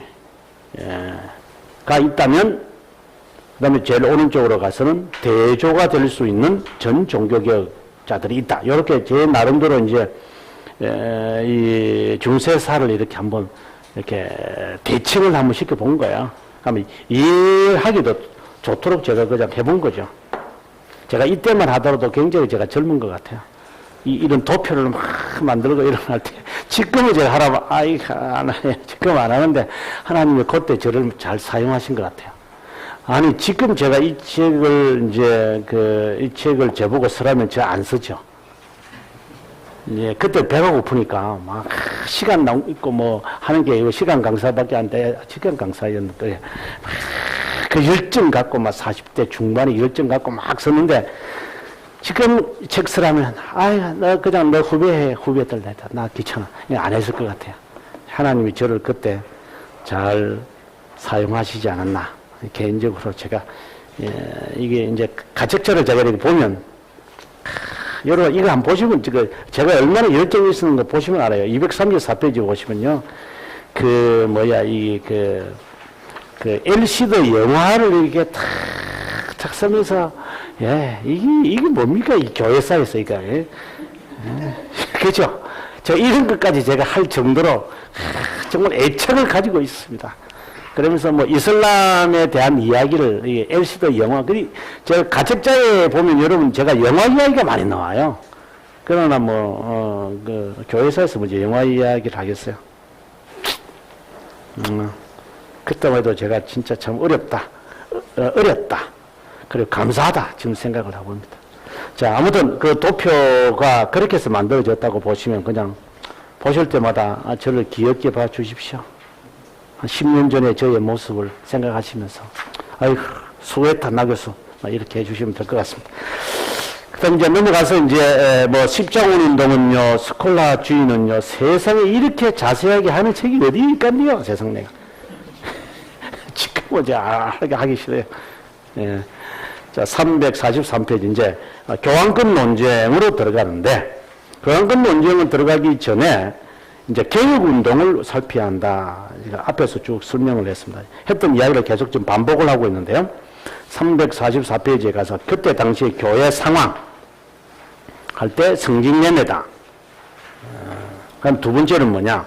있다면, 그 다음에 제일 오른쪽으로 가서는 대조가 될 수 있는 전 종교개혁자들이 있다. 이렇게 제 나름대로 이제 이 중세사를 이렇게 한번 이렇게 대칭을 한번 시켜본 거야. 그러면 이해하기도 좋도록 제가 그냥 해본 거죠. 제가 이때만 하더라도 굉장히 제가 젊은 것 같아요. 이런 도표를 막 만들고 일어날 때, 지금은 제가 지금 안 하는데, 하나님이 그때 저를 잘 사용하신 것 같아요. 아니, 지금 제가 이 책을 이 책을 제보고 쓰라면 제가 안 쓰죠. 이제 그때 배가 고프니까 막 시간 있고 뭐 하는 게 시간 강사밖에 안 돼. 시간 강사였는데, 그 열정 갖고 막 40대 중반에 열정 갖고 막 썼는데, 지금 책 쓰라면, 나 그냥 너 후배들 내다. 나 귀찮아. 안 했을 것 같아요. 하나님이 저를 그때 잘 사용하시지 않았나. 개인적으로 제가, 이게 이제 가책처를 제가 이렇게 보면, 여러분, 이거 한번 보시면, 제가 얼마나 열정이 있었는 거 보시면 알아요. 234페이지 보시면요. LCD 영화를 이렇게 탁 쓰면서, 예, 이게 뭡니까? 이 교회사에서, 이거. 예? 그죠? 저 이런 것까지 제가 할 정도로 정말 애착을 가지고 있습니다. 그러면서 뭐 이슬람에 대한 이야기를, 이 엘시드 영화, 제가 가책자에 보면 여러분 제가 영화 이야기가 많이 나와요. 그러나 뭐, 교회사에서 뭐 이제 영화 이야기를 하겠어요. 그때만 해도 제가 진짜 참 어렵다. 그리고 감사하다. 지금 생각을 하고 있습니다. 자, 아무튼 그 도표가 그렇게 해서 만들어졌다고 보시면 그냥 보실 때마다 저를 귀엽게 봐 주십시오. 한 10년 전에 저의 모습을 생각하시면서, 아이고, 수고했다, 나교수. 이렇게 해주시면 될 것 같습니다. 그 다음 이제 넘어가서 이제 뭐 십자군 운동은요, 스콜라주의는요, 세상에 이렇게 자세하게 하는 책이 어디 있겠니요, 세상 내가. 지금 이제 하기 싫어요. 예. 자, 343페이지 이제 교황권 논쟁으로 들어가는데, 교황권 논쟁을 들어가기 전에 이제 개혁운동을 살펴야 한다. 앞에서 쭉 설명을 했습니다. 했던 이야기를 계속 좀 반복을 하고 있는데요. 344페이지에 가서 그때 당시 교회 상황 할 때 성직례례다. 그럼 두 번째는 뭐냐?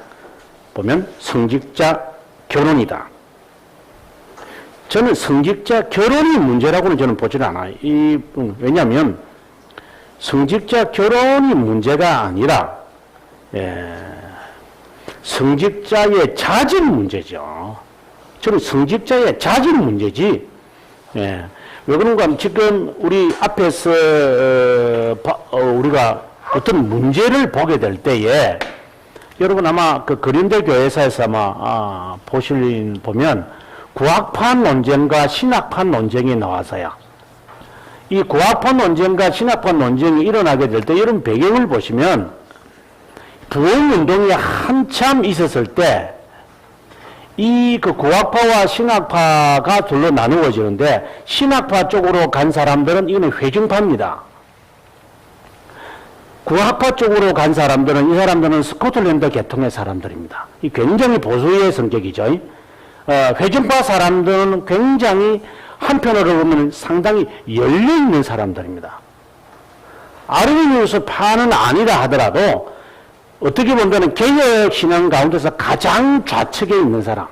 보면 성직자 결혼이다. 저는 성직자 결혼이 문제라고는 저는 보지는 않아요. 왜냐하면 성직자 결혼이 문제가 아니라 성직자의 자질 문제죠. 저는 성직자의 자질 문제지. 왜 그런가 하면 지금 우리 앞에서 우리가 어떤 문제를 보게 될 때에 여러분 아마 그 그린델 교회사에서 아마 보면 구학파 논쟁과 신학파 논쟁이 나와서요. 이 구학파 논쟁과 신학파 논쟁이 일어나게 될 때 이런 배경을 보시면 부흥운동이 한참 있었을 때 이 그 구학파와 신학파가 둘로 나누어지는데 신학파 쪽으로 간 사람들은 이거는 회중파입니다. 구학파 쪽으로 간 사람들은 이 사람들은 스코틀랜드 계통의 사람들입니다. 이 굉장히 보수의 성격이죠. 회중파 사람들은 굉장히 한편으로 보면 상당히 열려있는 사람들입니다. 아르미니우스 파는 아니라 하더라도 어떻게 보면 개혁 신앙 가운데서 가장 좌측에 있는 사람.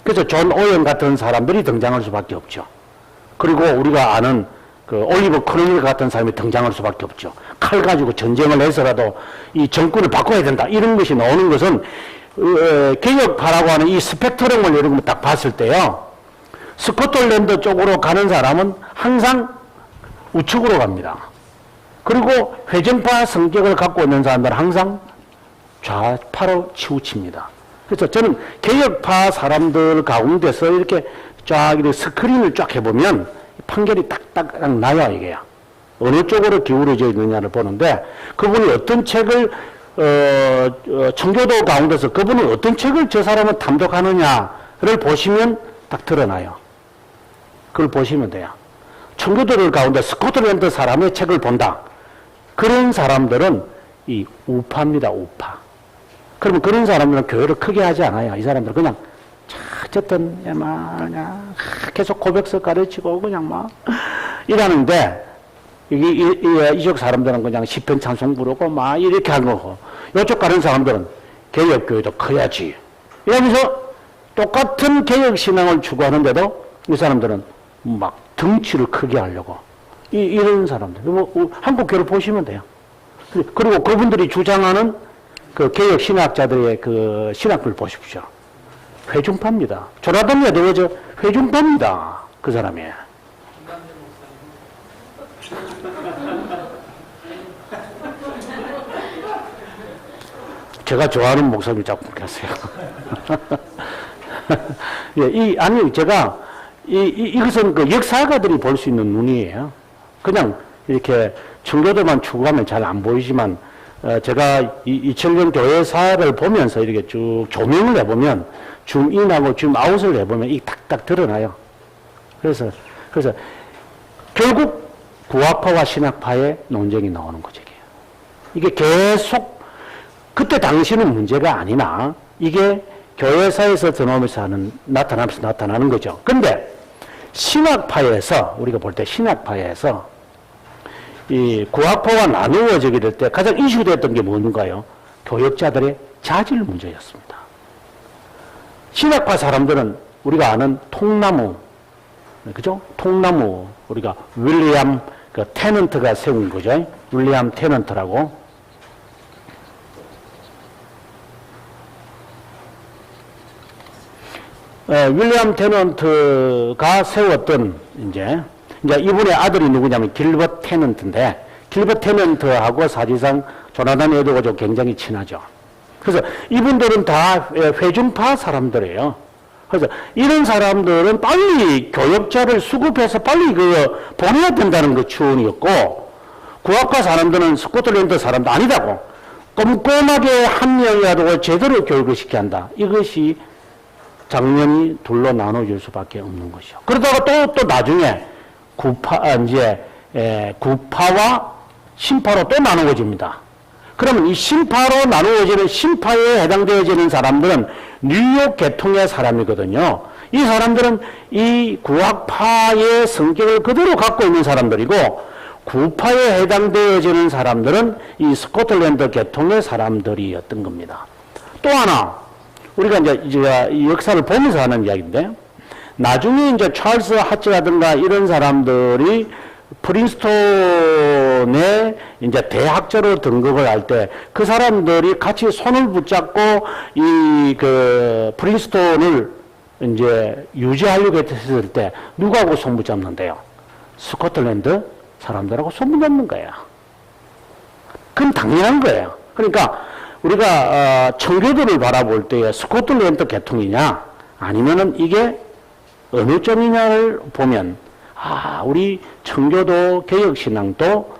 그래서 존 오wen 같은 사람들이 등장할 수밖에 없죠. 그리고 우리가 아는 그 올리버 크로니 같은 사람이 등장할 수밖에 없죠. 칼 가지고 전쟁을 해서라도 이 정권을 바꿔야 된다. 이런 것이 나오는 것은 개혁파라고 하는 이 스펙트럼을 여러분 딱 봤을 때요. 스코틀랜드 쪽으로 가는 사람은 항상 우측으로 갑니다. 그리고 회전파 성격을 갖고 있는 사람들은 항상 좌파로 치우칩니다. 그래서 저는 개혁파 사람들 가운데서 이렇게 쫙 이렇게 스크린을 쫙 해보면 판결이 딱딱 나요, 이게요. 어느 쪽으로 기울어져 있느냐를 보는데 그분이 어떤 책을 청교도 가운데서 그분이 어떤 책을 저 사람은 탐독하느냐를 보시면 딱 드러나요. 그걸 보시면 돼요. 청교도들 가운데 스코틀랜드 사람의 책을 본다. 그런 사람들은 이 우파입니다, 우파. 그러면 그런 사람들은 교회를 크게 하지 않아요. 이 사람들은 그냥 어쨌든 그냥 계속 고백서 가르치고 그냥 막 이러는데 이쪽 사람들은 그냥 시편 찬송 부르고 막 이렇게 하는 거고 이쪽 가는 사람들은 개혁교회도 커야지 이러면서 똑같은 개혁신앙을 추구하는데도 이 사람들은 막 덩치를 크게 하려고 이런 사람들 한국교회를 보시면 돼요. 그리고 그분들이 주장하는 그 개혁신학자들의 그 신학을 보십시오. 회중파입니다. 조나단 에드워즈 회중파입니다. 그 사람이. 제가 좋아하는 목사님 자꾸 그렇게 하세요. 예, 아니, 제가, 이것은 그 역사가들이 볼 수 있는 눈이에요. 그냥 이렇게 청교도만 추구하면 잘 안 보이지만, 제가 2000년 교회사를 보면서 이렇게 쭉 조명을 해보면, 줌인하고 줌아웃을 해보면 이 딱딱 드러나요. 그래서 결국 구학파와 신학파의 논쟁이 나오는 거죠. 이게 계속 그때 당시는 문제가 아니나 이게 교회사에서 드러나면서 나타나는 거죠. 근데 신학파에서, 우리가 볼 때 신학파에서 이 구학파가 나누어지게 될 때 가장 이슈됐던 게 뭔가요? 교역자들의 자질 문제였습니다. 신학파 사람들은 우리가 아는 통나무, 그죠? 통나무, 우리가 윌리엄 테넌트가 세운 거죠. 윌리엄 테넌트라고. 윌리엄 테넌트가 세웠던, 이제 이분의 아들이 누구냐면 길버트 테넌트인데, 길버트 테넌트하고 사실상 조나단 에드워즈가 굉장히 친하죠. 그래서 이분들은 다 회중파 사람들이에요. 그래서 이런 사람들은 빨리 교역자를 수급해서 빨리 보내야 된다는 그 추원이었고, 구학파 사람들은 스코틀랜드 사람도 아니다고, 꼼꼼하게 한 명이라도 제대로 교육을 시켜야 한다. 이것이 장면이 둘로 나눠질 수밖에 없는 것이죠. 그러다가 또 나중에 구파와 신파로 또 나누어집니다. 그러면 이 신파로 나누어지는 신파에 해당되어지는 사람들은 뉴욕 계통의 사람이거든요. 이 사람들은 이 구학파의 성격을 그대로 갖고 있는 사람들이고, 구파에 해당되어지는 사람들은 이 스코틀랜드 계통의 사람들이었던 겁니다. 또 하나, 우리가 이제 이 역사를 보면서 하는 이야기인데, 나중에 이제 찰스 하츠라든가 이런 사람들이 프린스톤에 이제 대학자로 등극을 할 때 그 사람들이 같이 손을 붙잡고 이 프린스톤을 이제 유지하려고 했을 때 누구하고 손 붙잡는데요? 스코틀랜드 사람들하고 손 붙잡는 거예요. 그건 당연한 거예요. 그러니까 우리가 청교도를 바라볼 때에 스코틀랜드 계통이냐 아니면은 이게 어느 쪽이냐를 보면, 우리 청교도 개혁신앙도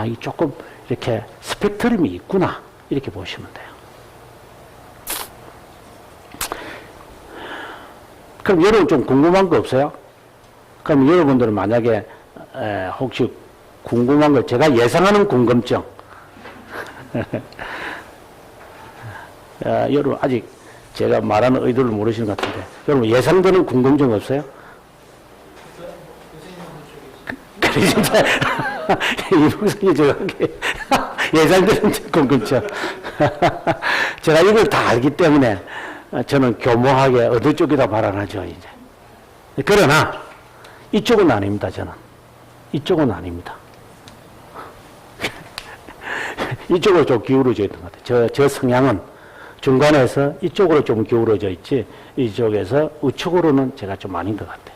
이 조금 이렇게 스펙트럼이 있구나, 이렇게 보시면 돼요. 그럼 여러분 좀 궁금한 거 없어요? 그럼 여러분들은 만약에 혹시 궁금한 거, 제가 예상하는 궁금증, 여러분 아직 제가 말하는 의도를 모르시는 것 같은데, 여러분 예상되는 궁금증 없어요? 진짜 이북선이 저렇게 예상되는 궁금증. 제가 이걸 다 알기 때문에 저는 교모하게 어느 쪽이다 발언하죠, 이제. 그러나 이쪽은 아닙니다, 저는. 이쪽은 아닙니다. 이쪽으로 좀 기울어져 있는 것 같아요. 저 성향은 중간에서 이쪽으로 좀 기울어져 있지, 이쪽에서 우측으로는 제가 좀 아닌 것 같아요.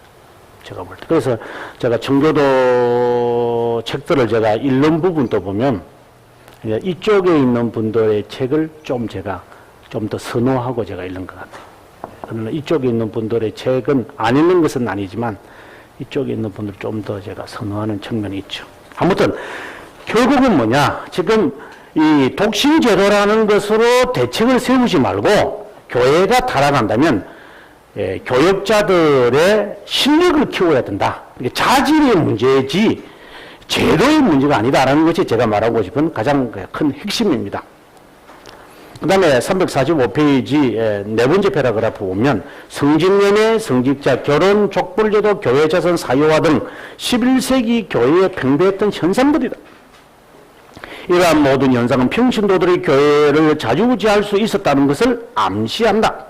제가 볼 때. 그래서 제가 청교도 책들을 제가 읽는 부분도 보면, 이쪽에 있는 분들의 책을 좀 제가 좀 더 선호하고 제가 읽는 것 같아요. 그러나 이쪽에 있는 분들의 책은 안 읽는 것은 아니지만, 이쪽에 있는 분들 좀 더 제가 선호하는 측면이 있죠. 아무튼, 결국은 뭐냐. 지금 이 독신제도라는 것으로 대책을 세우지 말고, 교회가 타락한다면, 교역자들의 실력을 키워야 된다. 이게 자질의 문제지 제도의 문제가 아니다라는 것이 제가 말하고 싶은 가장 큰 핵심입니다. 그 다음에 345페이지 네 번째 패러그래프 보면, 성직연애, 성직자, 결혼, 족불제도, 교회자선 사유화 등 11세기 교회에 팽배했던 현상들이다. 이러한 모든 현상은 평신도들이 교회를 자주지할 수 있었다는 것을 암시한다.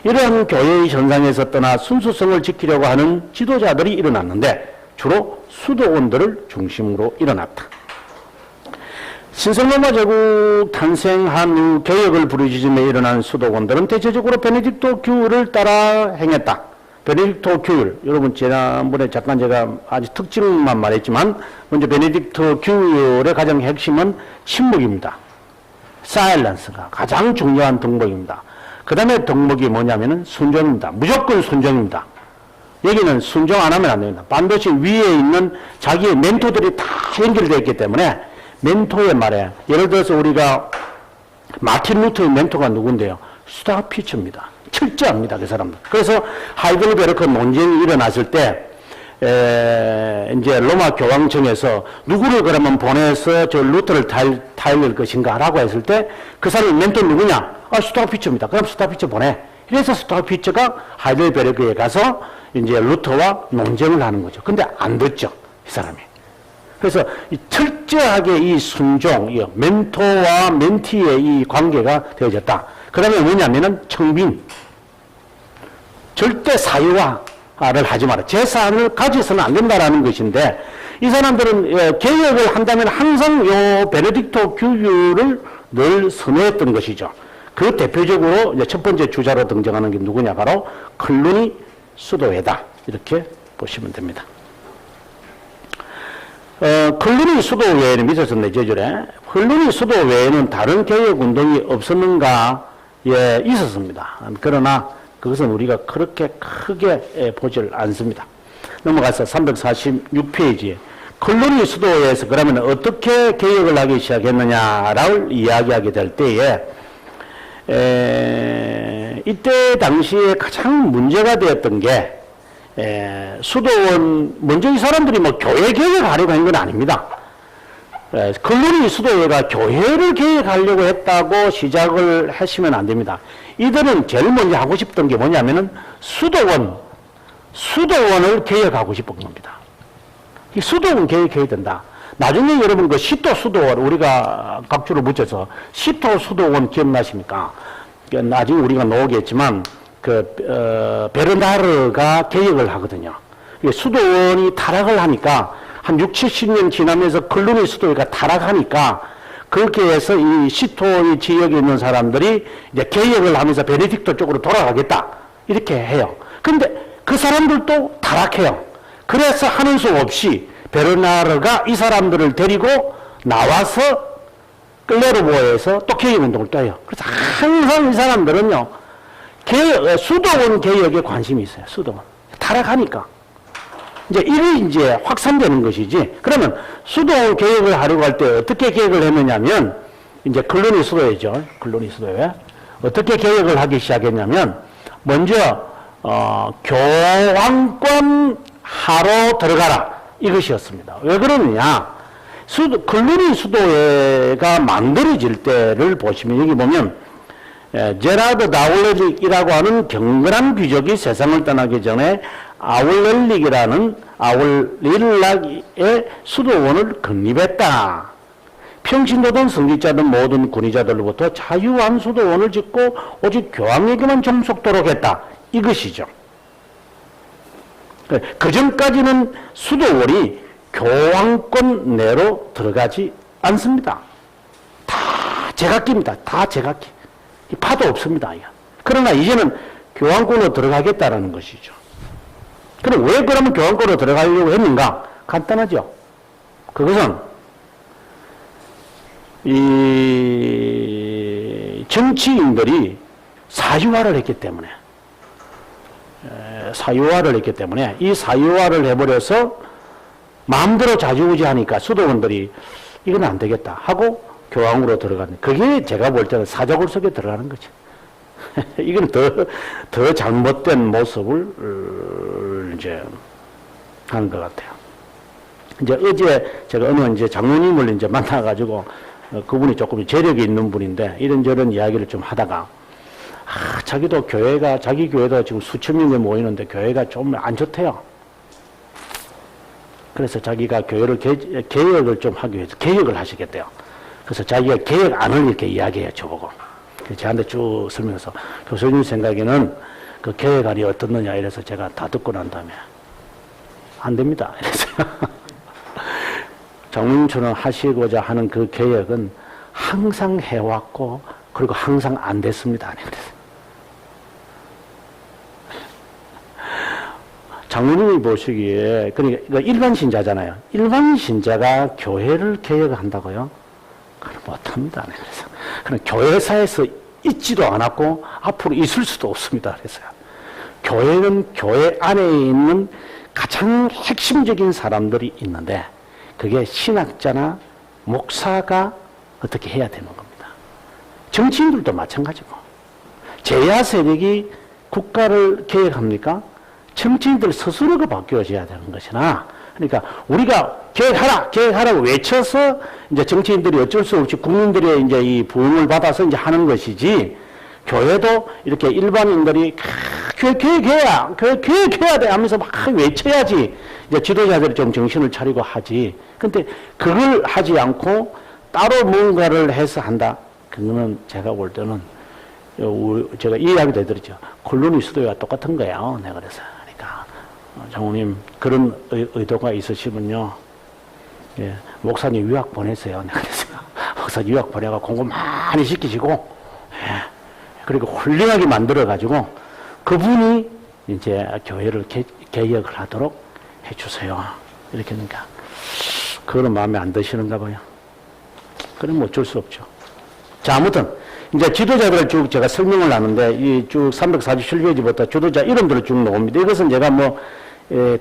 이러한 교회의 현상에서 떠나 순수성을 지키려고 하는 지도자들이 일어났는데 주로 수도원들을 중심으로 일어났다. 신성로마 제국 탄생한 후 개혁을 부르짖으며 일어난 수도원들은 대체적으로 베네딕토 규율을 따라 행했다. 베네딕토 규율, 여러분 지난번에 잠깐 제가 아주 특징만 말했지만, 먼저 베네딕토 규율의 가장 핵심은 침묵입니다. 사일런스가 가장 중요한 덕목입니다. 그 다음에 덕목이 뭐냐면은 순종입니다. 무조건 순종입니다. 여기는 순종 안 하면 안 됩니다. 반드시 위에 있는 자기의 멘토들이 다 연결되어 있기 때문에, 멘토의 말에, 예를 들어서 우리가 마틴 루터의 멘토가 누군데요? 스타피처입니다. 철저합니다, 그 사람들. 그래서 하이델베르크 논쟁이 일어났을 때, 이제 로마 교황청에서 누구를 그러면 보내서 저 루터를 타일릴 것인가 라고 했을 때, 그 사람의 멘토 누구냐? 스타피처입니다. 그럼 스타피처 보내. 그래서 스타우피처가 하이델베르크에 가서 이제 루터와 논쟁을 하는 거죠. 근데 안 듣죠, 이 사람이. 그래서 이 철저하게 이 순종, 이 멘토와 멘티의 이 관계가 되어졌다. 그 다음에 뭐냐면은 청빈. 절대 사유화를 하지 마라. 재산을 가져서는 안 된다라는 것인데, 이 사람들은 개혁을 한다면 항상 요 베네딕토 규율을 늘 선호했던 것이죠. 그 대표적으로 이제 첫 번째 주자로 등장하는 게 누구냐? 바로 클루니 수도회다. 이렇게 보시면 됩니다. 클루니 수도회는 밑에서 내재절에 클루니 수도회에는 다른 개혁 운동이 없었는가? 예, 있었습니다. 그러나 그것은 우리가 그렇게 크게 보질 않습니다. 넘어가서 346페이지에 클루니 수도회에서 그러면 어떻게 개혁을 하기 시작했느냐를 이야기하게 될 때에 이때 당시에 가장 문제가 되었던 게 수도원 먼저 이 사람들이 뭐 교회 개혁하려고 한 건 아닙니다. 클루니 수도회가 교회를 개혁하려고 했다고 시작을 하시면 안 됩니다. 이들은 제일 먼저 하고 싶던 게 뭐냐면은 수도원을 개혁하고 싶은 겁니다. 이 수도원 개혁해야 된다. 나중에 여러분 그 시토 수도원 우리가 각주로 붙여서 시토 수도원 기억나십니까? 나중에 우리가 나오겠지만 베르나르가 개혁을 하거든요. 수도원이 타락을 하니까 한 6, 70년 지나면서 클루니 수도회가 타락하니까 그렇게 해서 이 시토 지역에 있는 사람들이 이제 개혁을 하면서 베네딕토 쪽으로 돌아가겠다 이렇게 해요. 근데 그 사람들도 타락해요. 그래서 하는 수 없이 베르나르가 이 사람들을 데리고 나와서 클레르보에서 또 개혁운동을 떠요. 그래서 항상 이 사람들은요, 수도원 개혁에 관심이 있어요. 수도원. 타락하니까. 이제 이제 확산되는 것이지. 그러면 수도원 개혁을 하려고 할 때 어떻게 개혁을 했느냐면, 이제 클루니 수도회죠. 클루니 수도회. 어떻게 개혁을 하기 시작했냐면, 먼저, 교황권 하로 들어가라. 이것이었습니다. 왜 그러느냐. 클루니 수도회가 만들어질 때를 보시면 여기 보면 제라드 다울렐릭이라고 하는 경건한 귀족이 세상을 떠나기 전에 아울렐릭의 수도원을 건립했다. 평신도든 성직자든 모든 군의자들로부터 자유한 수도원을 짓고 오직 교황에게만 종속토록 했다. 이것이죠. 그 전까지는 수도원이 교황권 내로 들어가지 않습니다. 다 제각기입니다. 다 제각기. 파도 없습니다. 그러나 이제는 교황권으로 들어가겠다라는 것이죠. 그럼 왜 그러면 교황권으로 들어가려고 했는가? 간단하죠. 그것은 이 정치인들이 사유화를 했기 때문에 이 사유화를 해버려서 마음대로 좌지우지하니까 수도원들이 이건 안 되겠다 하고 교황으로 들어가는, 그게 제가 볼 때는 사자굴 속에 들어가는 거죠. 이건 더 잘못된 모습을 이제 하는 것 같아요. 이제 어제 제가 어느 이제 장로님을 이제 만나가지고 그분이 조금 재력이 있는 분인데 이런저런 이야기를 좀 하다가 자기도 자기 교회도 지금 수천 명이 모이는데 교회가 좀 안 좋대요. 그래서 자기가 교회를 개혁을 좀 하기 위해서 개혁을 하시겠대요. 그래서 자기가 개혁안을 이렇게 이야기해요, 저보고. 저한테 쭉 설명해서 교수님 생각에는 그 개혁안이 어떻느냐 이래서 제가 다 듣고 난 다음에 안 됩니다. 이랬어요. 장로님처럼 하시고자 하는 그 개혁은 항상 해왔고 그리고 항상 안 됐습니다. 장로님이 보시기에, 그러니까 일반 신자잖아요. 일반 신자가 교회를 개혁한다고요? 그건 못합니다. 그래서. 그럼 교회사에서 있지도 않았고, 앞으로 있을 수도 없습니다. 그래서요. 교회는 교회 안에 있는 가장 핵심적인 사람들이 있는데, 그게 신학자나 목사가 어떻게 해야 되는 겁니다. 정치인들도 마찬가지고. 제야 세력이 국가를 개혁합니까? 정치인들 스스로가 바뀌어져야 되는 것이나, 그러니까 우리가 개혁하라고 외쳐서 이제 정치인들이 어쩔 수 없이 국민들의 이제 이 부흥을 받아서 이제 하는 것이지, 교회도 이렇게 일반인들이 교육해야 돼 하면서 막 외쳐야지 이제 지도자들이 좀 정신을 차리고 하지. 근데 그걸 하지 않고 따로 뭔가를 해서 한다. 그거는 제가 볼 때는 제가 이 이야기도 해드렸죠. 콜로니 수도회와 똑같은 거예요. 내가 그래서 그러니까 장모님 그런 의도가 있으시면요. 예, 목사님 유학 보내세요. 내가 그래서 목사님 유학 보내가 공부 많이 시키시고 예, 그리고 훌륭하게 만들어가지고 그분이 이제 교회를 개혁을 하도록 해주세요. 이렇게 하니까 그거는 마음에 안 드시는가 봐요. 그럼 어쩔 수 없죠. 자, 아무튼 이제 지도자들을 쭉 제가 설명을 하는데 이 쭉 347페이지부터 지도자 이름들을 쭉 나옵니다. 이것은 제가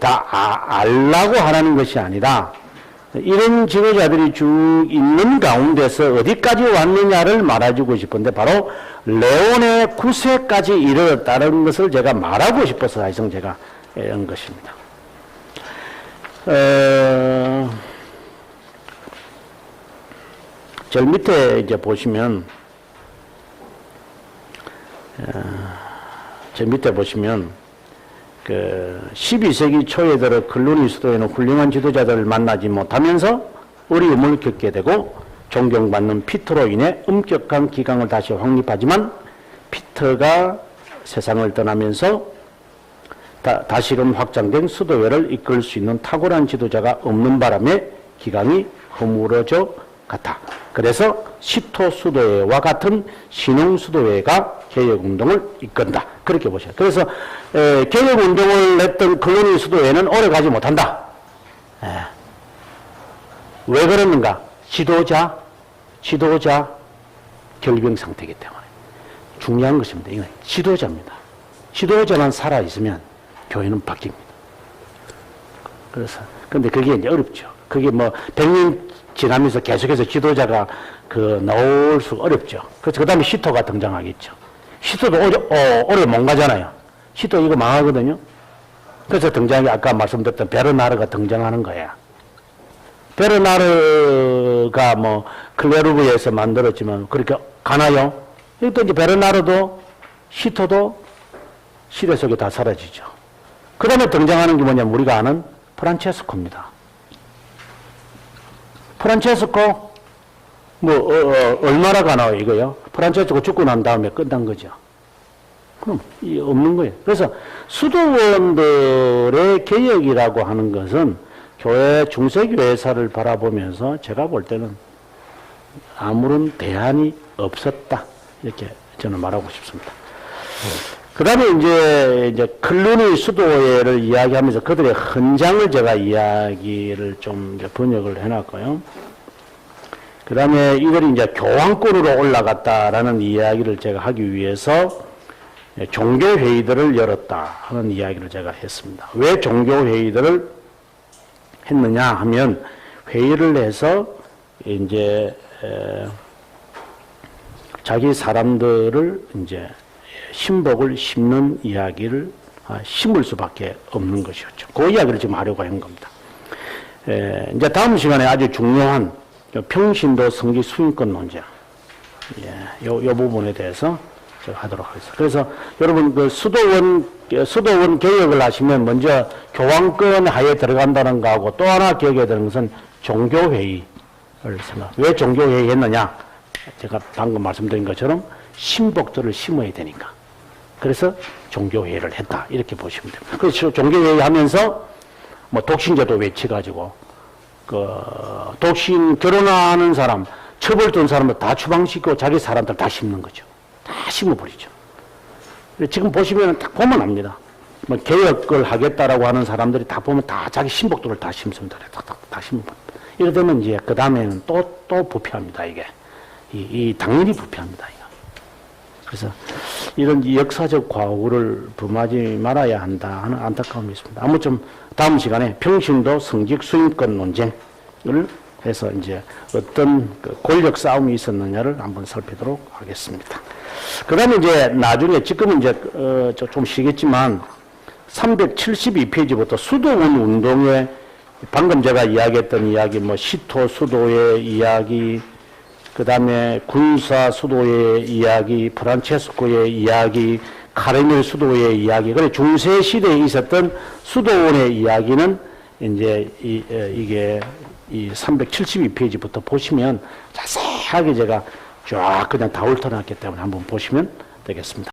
다 알라고 하라는 것이 아니라 이런 지도자들이 쭉 있는 가운데서 어디까지 왔느냐를 말해주고 싶은데 바로 레온의 9세까지 이르렀다는 것을 제가 말하고 싶어서 사실상 제가 한 것입니다. 제일 밑에 이제 보시면 제 밑에 보시면 그 12세기 초에 들어 클루니 수도에는 훌륭한 지도자들을 만나지 못하면서 어려움을 겪게 되고 존경받는 피터로 인해 엄격한 기강을 다시 확립하지만 피터가 세상을 떠나면서 다시금 확장된 수도회를 이끌 수 있는 탁월한 지도자가 없는 바람에 기강이 허물어져 갔다. 그래서 시토 수도회와 같은 신흥 수도회가 개혁운동을 이끈다. 그렇게 보셔요. 그래서 개혁운동을 했던 클루니 수도회는 오래 가지 못한다. 왜 그러는가? 지도자 결병 상태이기 때문에 중요한 것입니다. 이건 지도자입니다. 지도자만 살아 있으면 교회는 바뀝니다. 그래서 근데 그게 이제 어렵죠. 그게 100년 지나면서 계속해서 지도자가 나올 수가 어렵죠. 그래서 그 다음에 시토가 등장하겠죠. 시토도 오래 못 가잖아요. 시토 이거 망하거든요. 그래서 등장이 아까 말씀드렸던 베르나르가 등장하는 거야. 베르나르가 클레르브에서 만들었지만 그렇게 가나요? 또 이제 베르나르도 시토도 시대 속에 다 사라지죠. 그 다음에 등장하는 게 뭐냐면 우리가 아는 프란체스코입니다. 프란체스코 얼마나 가나요 이거요? 프란체스코 죽고 난 다음에 끝난 거죠. 그럼 없는 거예요. 그래서 수도원들의 개혁이라고 하는 것은 교회 중세교회사를 바라보면서 제가 볼 때는 아무런 대안이 없었다 이렇게 저는 말하고 싶습니다. 그 다음에 이제 클루니 수도회를 이야기하면서 그들의 헌장을 제가 이야기를 좀 이제 번역을 해놨고요. 그 다음에 이걸 이제 교황권으로 올라갔다라는 이야기를 제가 하기 위해서 종교회의들을 열었다 하는 이야기를 제가 했습니다. 왜 종교회의들을 했느냐 하면 회의를 해서 이제 자기 사람들을 이제 신복을 심는 이야기를 심을 수밖에 없는 것이었죠. 그 이야기를 지금 하려고 한 겁니다. 이제 다음 시간에 아주 중요한 평신도 성지 수인권 논쟁, 요 부분에 대해서 제가 하도록 하겠습니다. 그래서 여러분 그 수도원 개혁을 하시면 먼저 교황권 하에 들어간다는 거하고 또 하나 기억해야 되는 것은 종교회의를 생각. 왜 종교회의 했느냐? 제가 방금 말씀드린 것처럼 신복들을 심어야 되니까. 그래서 종교회의를 했다. 이렇게 보시면 됩니다. 그래서 종교회의 하면서 독신제도 외쳐가지고, 독신 결혼하는 사람, 처벌 둔 사람을 다 추방시키고 자기 사람들 다 심는 거죠. 다 심어버리죠. 지금 보시면 딱 보면 압니다. 개혁을 하겠다라고 하는 사람들이 다 보면 다 자기 신복들을 다 심습니다. 다 심어버립니다. 이러면 이제 그 다음에는 또 부패합니다. 이게. 당연히 부패합니다. 이거. 그래서 이런 역사적 과오를 범하지 말아야 한다 하는 안타까움이 있습니다. 아무튼 다음 시간에 평신도 성직 수인권 논쟁을 해서 이제 어떤 권력 싸움이 있었느냐를 한번 살피도록 하겠습니다. 그 다음에 이제 나중에 지금은 이제 좀 쉬겠지만 372페이지부터 수도원 운동에 방금 제가 이야기했던 이야기, 시토 수도의 이야기, 그 다음에 군사 수도의 이야기, 프란체스코의 이야기, 카르넬 수도의 이야기, 그래 중세 시대에 있었던 수도원의 이야기는 이제 이게 이 372페이지부터 보시면 자세하게 제가 쫙 그냥 다 훑어놨기 때문에 한번 보시면 되겠습니다.